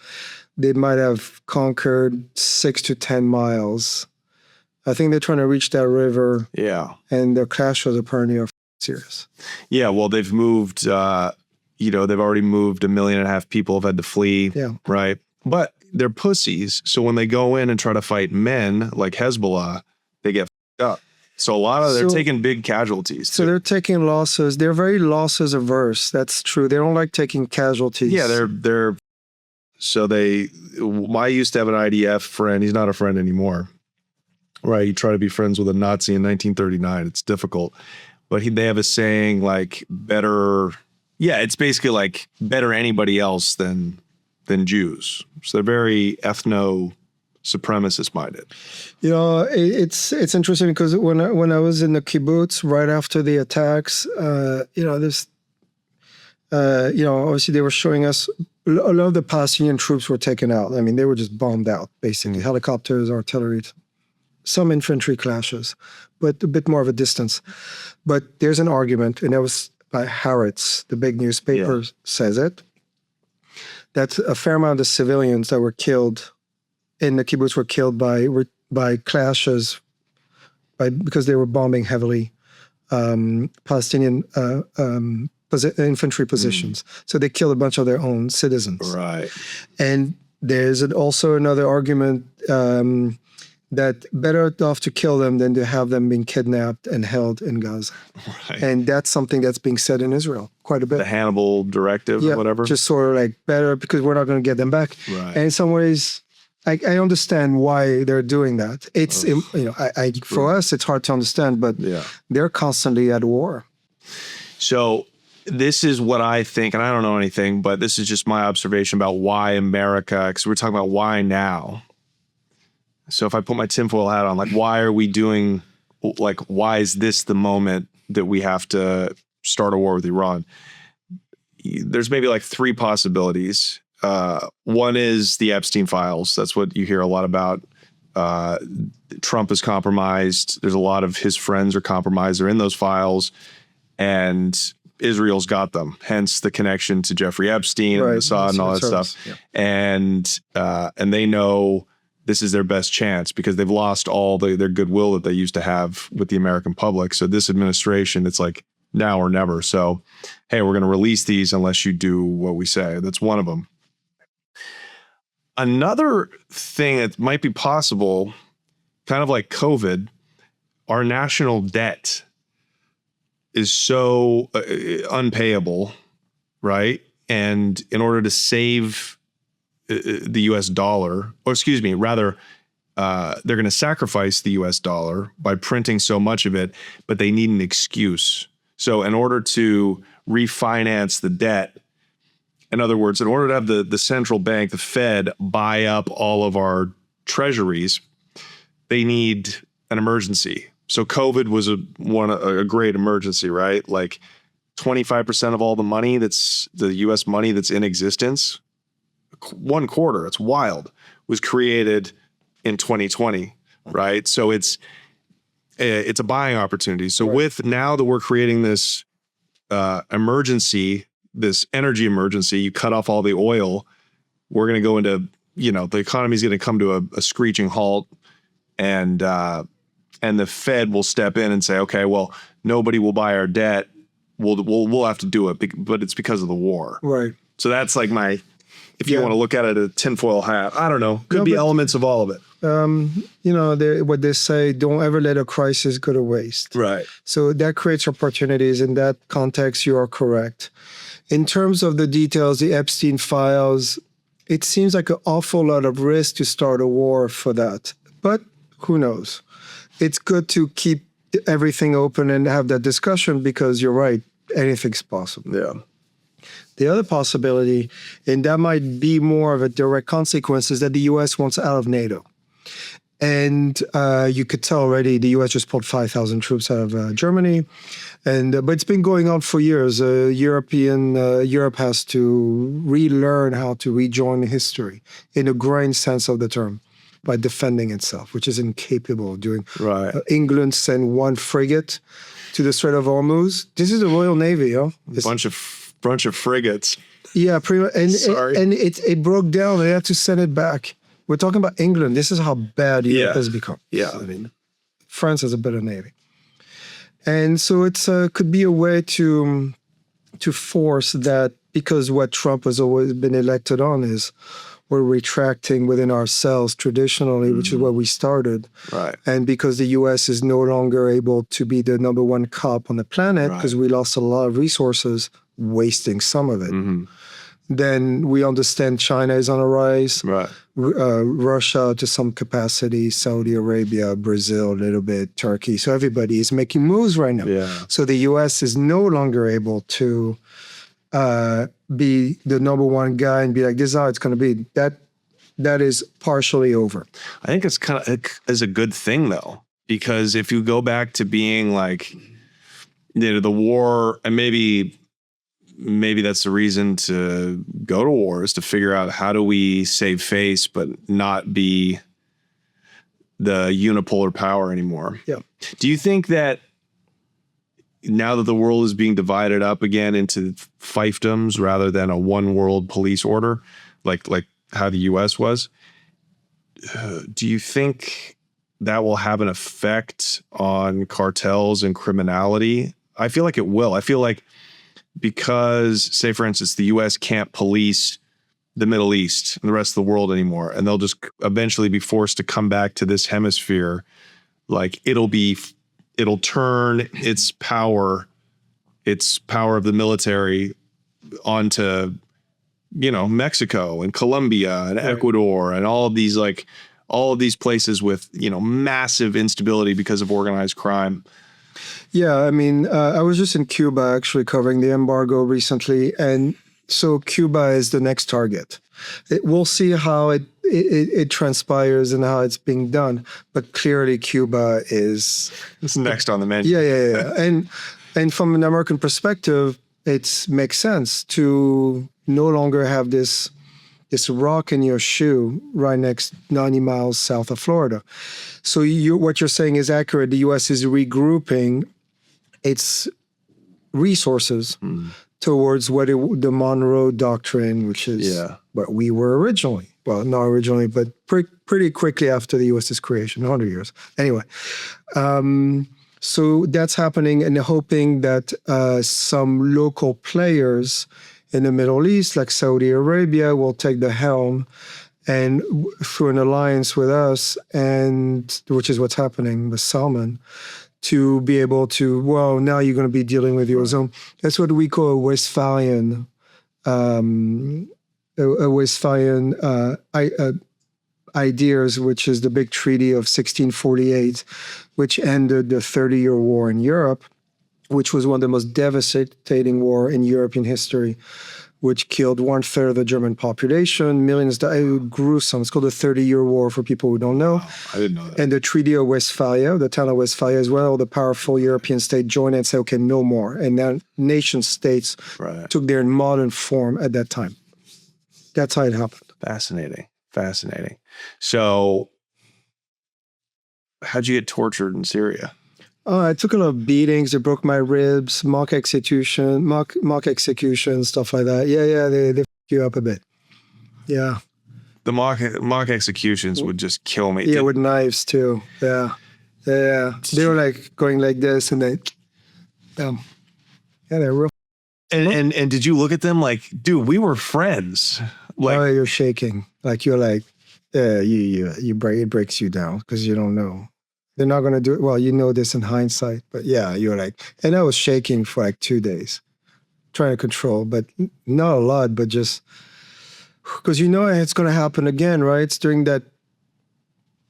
S1: they might have conquered 6 to 10 miles. I think they're trying to reach that river.
S3: Yeah.
S1: And the clashes apparently are serious.
S3: Yeah, well, they've moved, they've already moved 1.5 million people have had to flee.
S1: Yeah.
S3: Right. But they're pussies. So when they go in and try to fight men like Hezbollah, they get f***ed up. So they're taking big casualties.
S1: So they're taking losses. They're very losses averse. That's true. They don't like taking casualties.
S3: Yeah, I used to have an IDF friend. He's not a friend anymore. Right. You try to be friends with a Nazi in 1939. It's difficult. But they have a saying like it's basically like better anybody else than Jews. So they're very ethno-supremacist minded.
S1: It's interesting because when I was in the kibbutz right after the attacks, obviously they were showing us a lot of the Palestinian troops were taken out. I mean, they were just bombed out, basically. Helicopters, artillery, some infantry clashes, but a bit more of a distance. But there's an argument, and that was by Haaretz, the big newspaper says it, that a fair amount of the civilians that were killed in the kibbutz were killed by clashes, because they were bombing heavily Palestinian infantry positions. So they killed a bunch of their own citizens.
S3: Right.
S1: And there's also another argument that better off to kill them than to have them being kidnapped and held in Gaza.
S3: Right.
S1: And that's something that's being said in Israel quite a bit.
S3: The Hannibal directive or whatever?
S1: Just sort of like better because we're not going to get them back.
S3: Right.
S1: And in some ways, I understand why they're doing that. It's, for us, it's hard to understand, but they're constantly at war.
S3: So this is what I think, and I don't know anything, but this is just my observation about why America, because we're talking about why now. So if I put my tinfoil hat on, like, why are we doing, like, why is this the moment that we have to start a war with Iran? There's maybe like 3 possibilities. One is the Epstein files. That's what you hear a lot about. Trump is compromised. There's a lot of his friends are compromised. They're in those files, and Israel's got them. Hence the connection to Jeffrey Epstein and Mossad and all that stuff. Yeah. And they know this is their best chance because they've lost all their goodwill that they used to have with the American public. So this administration, it's like now or never. So, hey, we're going to release these unless you do what we say. That's one of them. Another thing that might be possible kind of like COVID, our national debt is so unpayable, right? And in order to save the US dollar, or excuse me, rather, they're going to sacrifice the US dollar by printing so much of it, but they need an excuse. So in order to refinance the debt, in other words, in order to have the central bank, the Fed, buy up all of our treasuries, they need an emergency. So COVID was a great emergency, right? Like 25% of all the money the US money that's in existence, 1/4, it's wild, was created in 2020, right? So it's a buying opportunity. So with now that we're creating this emergency, this energy emergency, you cut off all the oil, we're going to go into, the economy is going to come to a screeching halt, and the Fed will step in and say, okay, well, nobody will buy our debt. We'll have to do it, but it's because of the war.
S1: Right.
S3: So that's like if you want to look at it a tinfoil hat, I don't know, could be elements of all of it.
S1: What they say, don't ever let a crisis go to waste.
S3: Right.
S1: So that creates opportunities. In that context, you are correct. In terms of the details, the Epstein files, it seems like an awful lot of risk to start a war for that. But who knows? It's good to keep everything open and have that discussion, because you're right, anything's possible.
S3: Yeah.
S1: The other possibility, and that might be more of a direct consequence, is that the U.S. wants out of NATO. And you could tell already the U.S. just pulled 5,000 troops out of Germany. But it's been going on for years. Europe has to relearn how to rejoin history in a grand sense of the term by defending itself, which is incapable of doing.
S3: Right.
S1: England sent one frigate to the Strait of Hormuz. This is the Royal Navy, yo.
S3: Bunch of frigates.
S1: Yeah, and
S3: Sorry.
S1: it broke down. They had to send it back. We're talking about England. This is how bad Europe has become.
S3: Yeah.
S1: I mean, France has a better navy. And so it could be a way to force that, because what Trump has always been elected on is we're retracting within ourselves traditionally, which is where we started.
S3: Right.
S1: And because the U.S. is no longer able to be the number one cop on the planet, because we lost a lot of resources, wasting some of it. Then we understand China is on a rise.
S3: Right.
S1: Russia to some capacity, Saudi Arabia, Brazil a little bit, Turkey. So everybody is making moves right now.
S3: Yeah.
S1: So the U.S. is no longer able to be the number one guy and be like, this is how it's going to be. That is partially over.
S3: I think it's kind of is a good thing, though, because if you go back to being like, the war, and maybe that's the reason to go to war, is to figure out how do we save face but not be the unipolar power anymore.
S1: Yeah.
S3: Do you think that now that the world is being divided up again into fiefdoms rather than a one world police order, like how the US was, do you think that will have an effect on cartels and criminality? I feel like it will. I feel like because, say, for instance, the US can't police the Middle East and the rest of the world anymore, and they'll just eventually be forced to come back to this hemisphere, like it'll turn its power of the military onto, Mexico and Colombia and Ecuador and all of these places with, massive instability because of organized crime.
S1: Yeah, I mean, I was just in Cuba actually covering the embargo recently, and so Cuba is the next target. We'll see how it transpires and how it's being done, but clearly Cuba is
S3: next on the menu.
S1: Yeah. And from an American perspective, it makes sense to no longer have this rock in your shoe right next 90 miles south of Florida. So what you're saying is accurate. The U.S. is regrouping its resources towards the Monroe Doctrine, which is what we were originally. Well, not originally, but pretty quickly after the U.S.'s creation, 100 years. Anyway, so that's happening, and hoping that some local players in the Middle East, like Saudi Arabia, will take the helm and through an alliance with us, and which is what's happening with Salman, to be able to, well, now you're going to be dealing with your zone. That's what we call a Westphalian, ideas, which is the big treaty of 1648, which ended the 30-year war in Europe, which was one of the most devastating war in European history, which killed 1/3 of the German population, millions died. It was gruesome. It's called the 30-year war for people who don't know.
S3: Wow, I didn't know that.
S1: And the Treaty of Westphalia, the town of Westphalia as well, the powerful European state joined and said, okay, no more. And then nation states took their modern form at that time. That's how it happened.
S3: Fascinating. Fascinating. So how'd you get tortured in Syria?
S1: I took a lot of beatings. They broke my ribs, mock execution, stuff like that. Yeah, they f you up a bit. Yeah.
S3: The mock executions would just kill me.
S1: Yeah, with knives too. Yeah. They were like going like this, and then, yeah, they're real.
S3: And did you look at them like, dude, we were friends? Like,
S1: oh, you're shaking. Like you're like, it breaks you down because you don't know. They're not going to do it. Well, you know this in hindsight, but yeah, you're like, and I was shaking for like 2 days, trying to control, but not a lot, but just because you know it's going to happen again, right? It's during that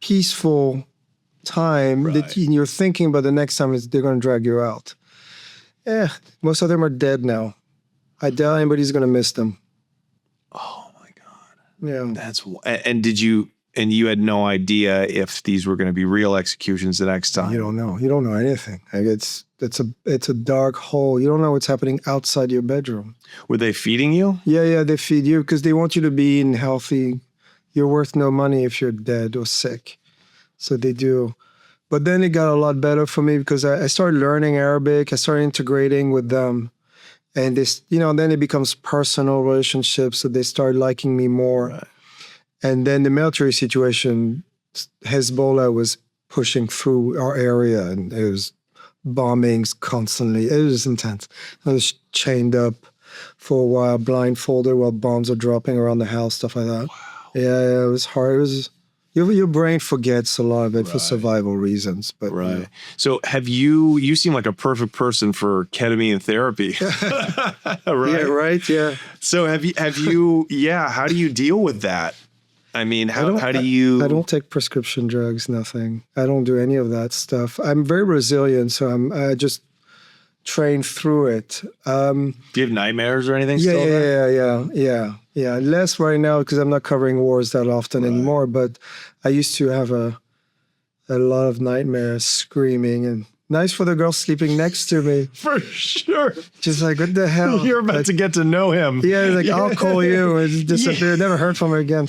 S1: peaceful time that you're thinking about the next time they're going to drag you out. Yeah, most of them are dead now. I doubt anybody's going to miss them.
S3: Oh my God.
S1: Yeah.
S3: And did you... And you had no idea if these were going to be real executions the next time.
S1: You don't know. You don't know anything. Like it's a dark hole. You don't know what's happening outside your bedroom.
S3: Were they feeding you?
S1: Yeah, they feed you because they want you to be in healthy. You're worth no money if you're dead or sick. So they do. But then it got a lot better for me because I started learning Arabic. I started integrating with them. And this, then it becomes personal relationships. So they start liking me more. Right. And then the military situation, Hezbollah was pushing through our area, and it was bombings constantly. It was intense. I was chained up for a while, blindfolded while bombs are dropping around the house, stuff like that. Wow. Yeah, it was hard. It was your brain forgets a lot of it for survival reasons. But
S3: So you seem like a perfect person for ketamine therapy.
S1: Right? Yeah, right. Yeah.
S3: So have you? Yeah. How do you deal with that? I mean, how do you...
S1: I don't take prescription drugs, nothing. I don't do any of that stuff. I'm very resilient, so I just train through it.
S3: Do you have nightmares or anything
S1: still?
S3: Yeah.
S1: Less right now because I'm not covering wars that often anymore, but I used to have a lot of nightmares, screaming, and nice for the girl sleeping next to me.
S3: For sure.
S1: Just like, what the hell?
S3: You're about to get to know him.
S1: Yeah, like, I'll call you. And disappear. Never heard from her again.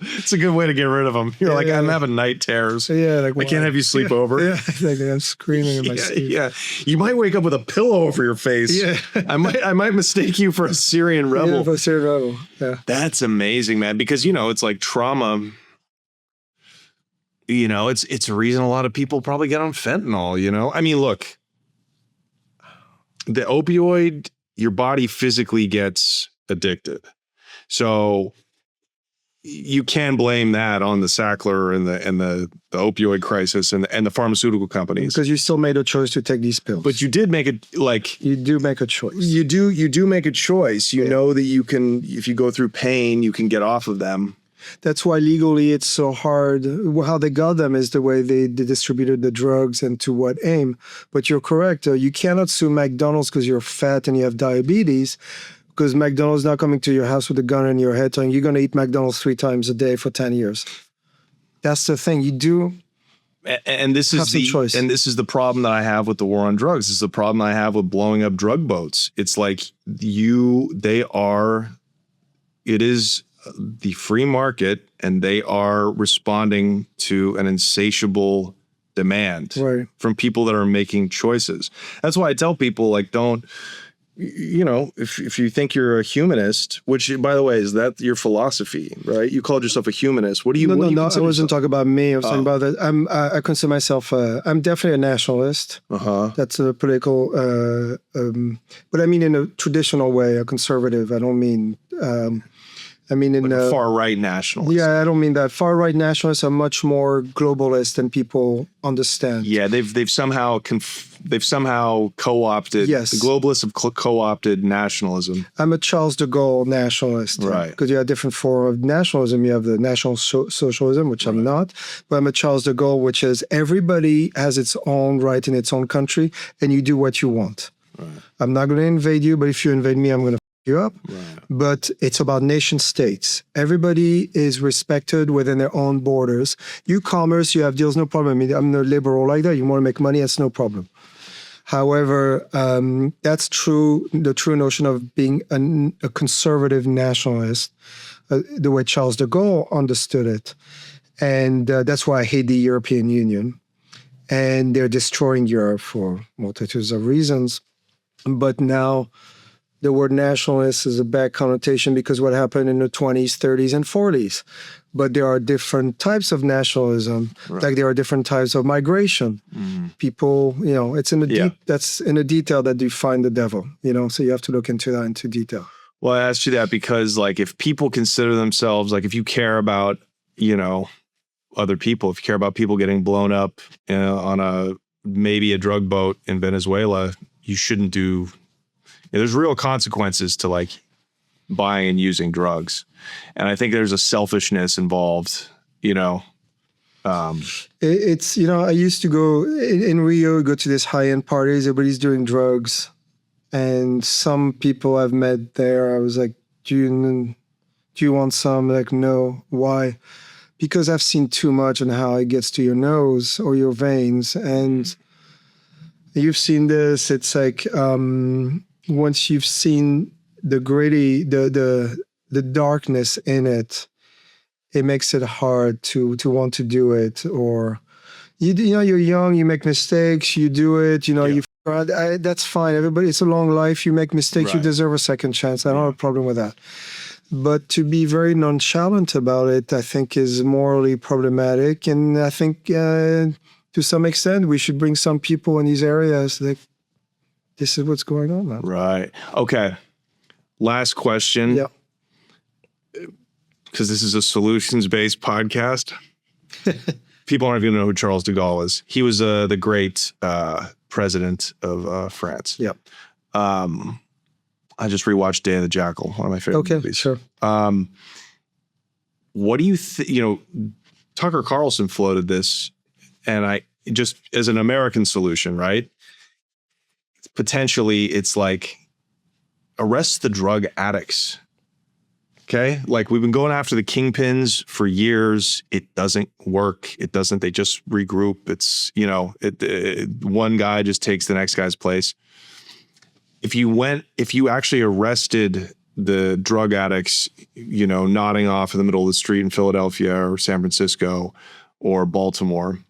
S3: It's a good way to get rid of them. You're like, I'm having night terrors.
S1: Yeah, like,
S3: I can't have you sleep over.
S1: Yeah, like I'm screaming in my sleep.
S3: Yeah, you might wake up with a pillow over your face.
S1: Yeah,
S3: I might mistake you for a Syrian rebel.
S1: Yeah, for a Syrian rebel. Yeah,
S3: that's amazing, man. Because it's like trauma. It's a reason a lot of people probably get on fentanyl. I mean, look, the opioid, your body physically gets addicted, so you can blame that on the Sackler and the opioid crisis and the pharmaceutical companies,
S1: because you still made a choice to take these pills.
S3: But you did make it, like,
S1: you do make a choice.
S3: You do make a choice. You know that you can, if you go through pain, you can get off of them.
S1: That's why legally it's so hard. How they got them is the way they distributed the drugs and to what aim. But you're correct. You cannot sue McDonald's because you're fat and you have diabetes, because McDonald's not coming to your house with a gun in your head telling you're going to eat McDonald's 3 times a day for 10 years. That's the thing. You do.
S3: And this is choice. And this is the problem that I have with the war on drugs. This is the problem I have with blowing up drug boats. It's like it is the free market, and they are responding to an insatiable demand from people that are making choices. That's why I tell people, like, don't, if you think you're a humanist, which, by the way, is that your philosophy, right? You called yourself a humanist. What do you?
S1: No. I wasn't talking about me. I was talking about that. I consider myself. I'm definitely a nationalist. That's a political. But I mean in a traditional way, a conservative. I don't mean. I mean, in
S3: Like a far-right nationalist.
S1: Yeah, I don't mean that. Far-right nationalists are much more globalist than people understand.
S3: Yeah, they've somehow co-opted.
S1: Yes.
S3: The globalists have co-opted nationalism.
S1: I'm a Charles de Gaulle nationalist.
S3: Right.
S1: Because you have different form of nationalism. You have the National Socialism, which I'm not. But I'm a Charles de Gaulle, which is everybody has its own right in its own country, and you do what you want. Right. I'm not going to invade you, but if you invade me, I'm going to you up. Right. But it's about nation states. Everybody is respected within their own borders. You commerce, you have deals, no problem. I mean, I'm no liberal like that. You want to make money, that's no problem. However, that's true, the true notion of being a conservative nationalist, the way Charles de Gaulle understood it. And that's why I hate the European Union. And they're destroying Europe for multitudes of reasons. But now, the word nationalist is a bad connotation because what happened in the 20s, 30s, and 40s. But there are different types of nationalism, like there are different types of migration. People, it's in the that's in the detail that you find the devil, so you have to look into that into detail.
S3: Well, I asked you that because, like, if people consider themselves, like, if you care about, other people, if you care about people getting blown up on maybe a drug boat in Venezuela, you shouldn't do. There's real consequences to like buying and using drugs. And I think there's a selfishness involved,
S1: It's, I used to go in Rio, go to these high-end parties, everybody's doing drugs. And some people I've met there, I was like, do you want some? Like, no. Why? Because I've seen too much on how it gets to your nose or your veins. And you've seen this, it's like, once you've seen the gritty, the darkness in it, it makes it hard to want to do it. Or you're young, you make mistakes, you do it. That's fine. Everybody, it's a long life. You make mistakes, you deserve a second chance. I don't have a problem with that. But to be very nonchalant about it, I think, is morally problematic. And I think to some extent, we should bring some people in these areas that. This is what's going on, man.
S3: Right. Okay. Last question.
S1: Yeah.
S3: Because this is a solutions-based podcast. People aren't even know who Charles de Gaulle is. He was the great president of France.
S1: Yeah.
S3: I just rewatched Day of the Jackal, one of my favorite movies.
S1: Sure.
S3: What do you think? Tucker Carlson floated this, and I just as an American solution, right? Potentially, it's like arrest the drug addicts. Okay, like we've been going after the kingpins for years. It doesn't work. It doesn't. They just regroup. It's one guy just takes the next guy's place. If you actually arrested the drug addicts, nodding off in the middle of the street in Philadelphia or San Francisco or Baltimore,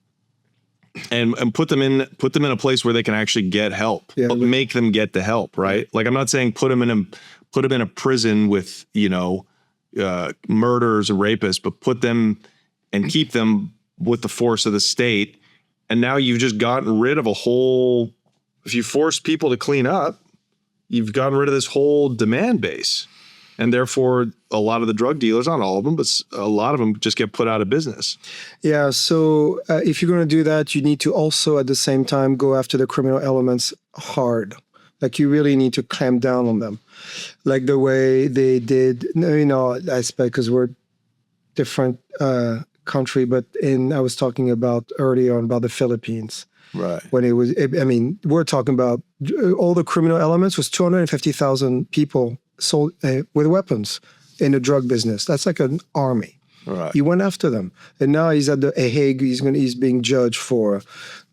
S3: and put them in a place where they can actually get help, make them get the help, right? Like I'm not saying put them in a prison with murderers and rapists, but put them and keep them with the force of the state. And now you've just gotten rid of a whole. If you force people to clean up, you've gotten rid of this whole demand base. And therefore, a lot of the drug dealers, not all of them, but a lot of them just get put out of business.
S1: Yeah, so if you're going to do that, you need to also, at the same time, go after the criminal elements hard. Like, you really need to clamp down on them. Like the way they did, I expect, because we're different country, but I was talking about earlier on about the Philippines.
S3: Right.
S1: When we're talking about all the criminal elements was 250,000 people sold with weapons in the drug business. That's like an army.
S3: Right.
S1: He went after them, and now he's at the Hague. He's being judged for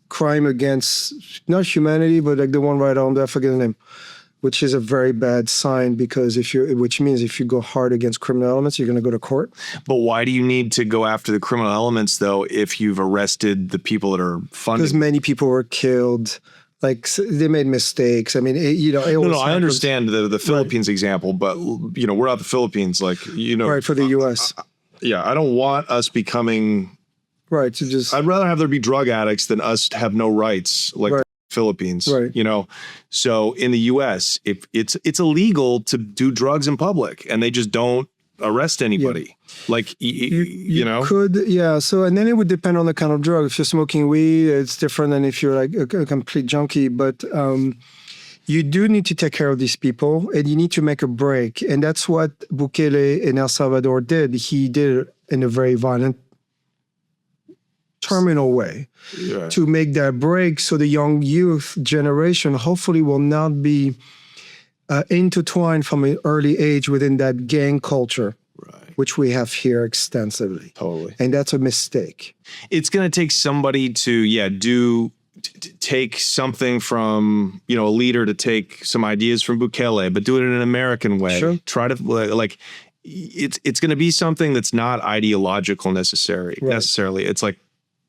S1: crime against not humanity, but like the one right on there. I forget the name. Which is a very bad sign, because which means if you go hard against criminal elements, you're going to go to court.
S3: But why do you need to go after the criminal elements, though, if you've arrested the people that are funding?
S1: Because many people were killed. Like, they made mistakes. I mean,
S3: No, I understand the Philippines example, but we're out the Philippines, like
S1: right, for the U.S.
S3: I don't want us becoming
S1: right. To just,
S3: I'd rather have there be drug addicts than us have no rights, like. Right. Philippines,
S1: right.
S3: So in the U.S., if it's illegal to do drugs in public, and they just don't arrest anybody. Like, you know?
S1: Could, yeah. So, and then it would depend on the kind of drug. If you're smoking weed, it's different than if you're like a complete junkie. But you do need to take care of these people, and you need to make a break. And that's what Bukele in El Salvador did. He did it in a very violent, terminal way to make that break, so the young youth generation hopefully will not be intertwined from an early age within that gang culture, which we have here extensively.
S3: Totally.
S1: And that's a mistake.
S3: It's going to take somebody to, take something from, a leader, to take some ideas from Bukele, but do it in an American way.
S1: Sure.
S3: Try to, like, it's going to be something that's not ideological necessarily. It's like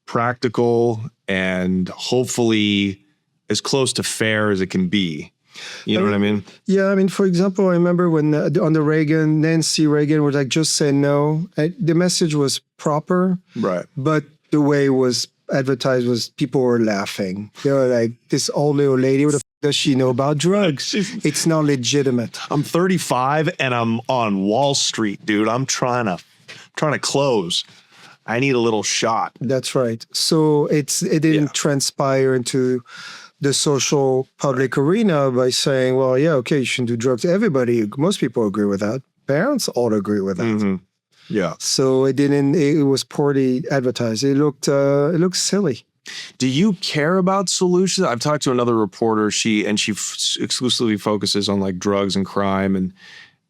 S3: practical and hopefully as close to fair as it can be. You know what I mean? Yeah.
S1: I mean, for example, I remember when under Reagan, Nancy Reagan was like, just say no. The message was proper.
S3: Right.
S1: But the way it was advertised was people were laughing. They were like, this old little lady, what the f does she know about drugs? It's not legitimate.
S3: I'm 35 and I'm on Wall Street, dude. I'm trying to close. I need a little shot.
S1: That's right. So it didn't transpire into the social public arena by saying, well, yeah, okay, you shouldn't do drugs. Most people agree with that. Parents all agree with that.
S3: Mm-hmm. Yeah.
S1: So it was poorly advertised. It looked silly.
S3: Do you care about solutions? I've talked to another reporter, she exclusively focuses on like drugs and crime,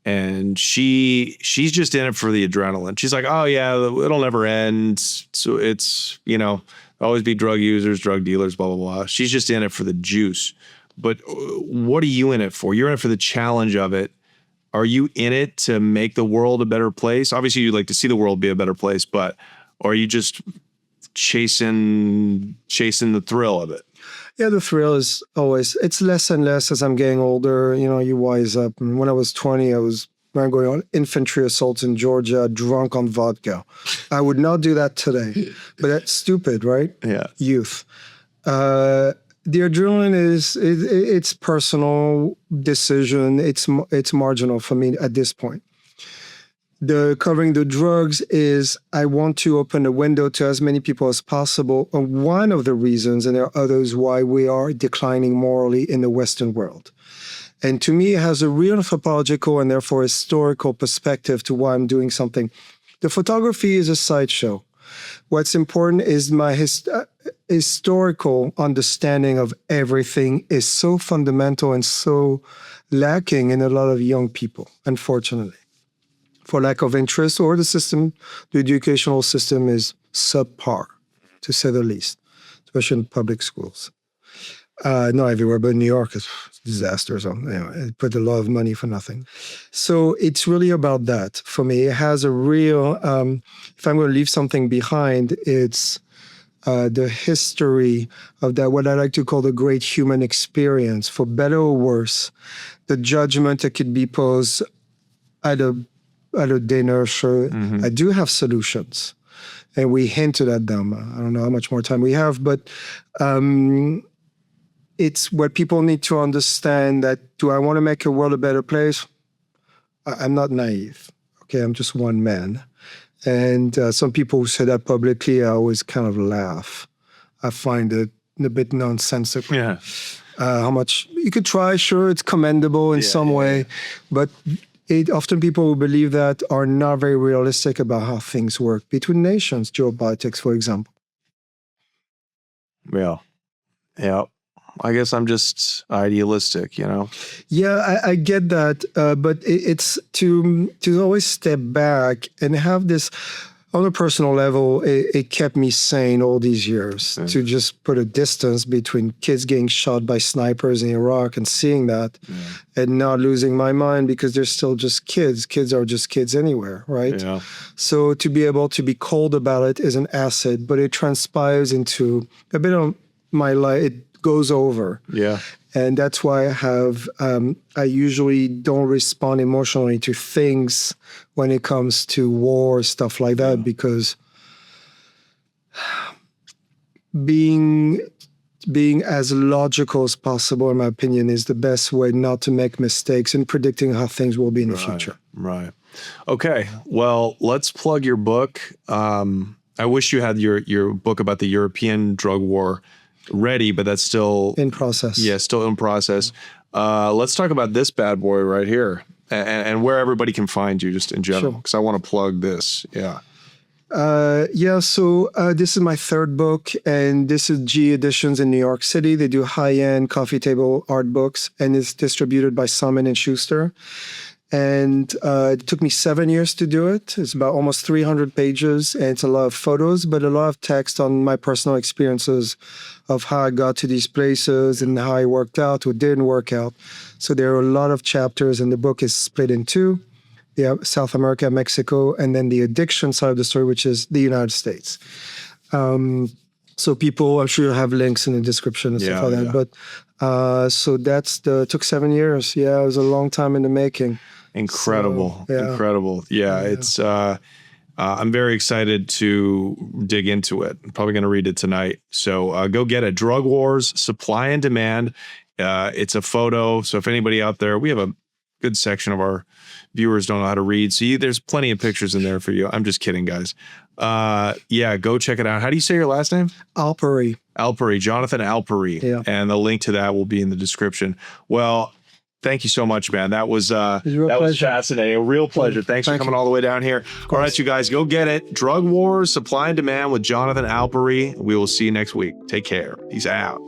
S3: and she's just in it for the adrenaline. She's like, oh yeah, it'll never end. So it's, always be drug users, drug dealers, blah, blah, blah. She's just in it for the juice. But what are you in it for? You're in it for the challenge of it. Are you in it to make the world a better place? Obviously, you'd like to see the world be a better place, but are you just chasing the thrill of it?
S1: Yeah, the thrill is it's less and less as I'm getting older. You wise up. And when I was 20, I was going on infantry assaults in Georgia, drunk on vodka. I would not do that today. But that's stupid, right?
S3: Yeah.
S1: Youth. The adrenaline it's personal decision. It's marginal for me at this point. The covering the drugs is I want to open a window to as many people as possible. And one of the reasons, and there are others, why we are declining morally in the Western world. And to me, it has a real anthropological and therefore historical perspective to why I'm doing something. The photography is a sideshow. What's important is my historical understanding of everything is so fundamental and so lacking in a lot of young people, unfortunately. For lack of interest, or the educational system is subpar, to say the least, especially in public schools. Not everywhere, but in New York is disaster. So anyway, it put a lot of money for nothing. So it's really about that for me. It has a real, if I'm going to leave something behind, it's the history of that, what I like to call the great human experience, for better or worse, the judgment that could be posed at a dinner. Sure, I do have solutions, and we hinted at them. I don't know how much more time we have, but it's what people need to understand, that do I want to make a world a better place? I'm not naive. Okay, I'm just one man. And some people who say that publicly, I always kind of laugh. I find it a bit nonsensical.
S3: Yeah.
S1: How much you could try, sure, it's commendable in some way, but often people who believe that are not very realistic about how things work between nations, geopolitics, for example.
S3: Yeah. Yeah. I guess I'm just idealistic,
S1: Yeah, I get that, but it's to always step back and have this, on a personal level, it kept me sane all these years, to just put a distance between kids getting shot by snipers in Iraq and seeing that and not losing my mind, because they're still just kids. Kids are just kids anywhere, right? Yeah. So to be able to be cold about it is an asset, but it transpires into a bit of my life. It goes over. Yeah. And that's why I usually don't respond emotionally to things when it comes to war, stuff like that, because being being as logical as possible, in my opinion, is the best way not to make mistakes in predicting how things will be in the future.
S3: Right. Okay. Well, let's plug your book. I wish you had your book about the European drug war ready, but that's still
S1: in process.
S3: Yeah, still in process. Let's talk about this bad boy right here and where everybody can find you just in general, because I want to plug this. Yeah.
S1: So this is my third book, and this is G Editions in New York City. They do high-end coffee table art books, and it's distributed by Simon & Schuster. And it took me 7 years to do it. It's about almost 300 pages, and it's a lot of photos, but a lot of text on my personal experiences of how I got to these places and how it worked out or didn't work out. So there are a lot of chapters, and the book is split in two. South America, Mexico, and then the addiction side of the story, which is the United States. So people, I'm sure you'll have links in the description and stuff like that. But so took 7 years. Yeah, it was a long time in the making.
S3: Incredible. Incredible. Yeah, it's I'm very excited to dig into it. I'm probably going to read it tonight. So go get it. Drug Wars, Supply and Demand. It's a photo. So if anybody out there, we have a good section of our viewers don't know how to read. So there's plenty of pictures in there for you. I'm just kidding, guys. Go check it out. How do you say your last name?
S1: Alpeyrie.
S3: Alpeyrie, Jonathan Alpeyrie. Yeah. And the link to that will be in the description. Well, thank you so much, man. That was fascinating. A real pleasure. Thanks for coming all the way down here. All right, you guys, go get it. Drug Wars, Supply and Demand with Jonathan Alpeyrie. We will see you next week. Take care. Peace out.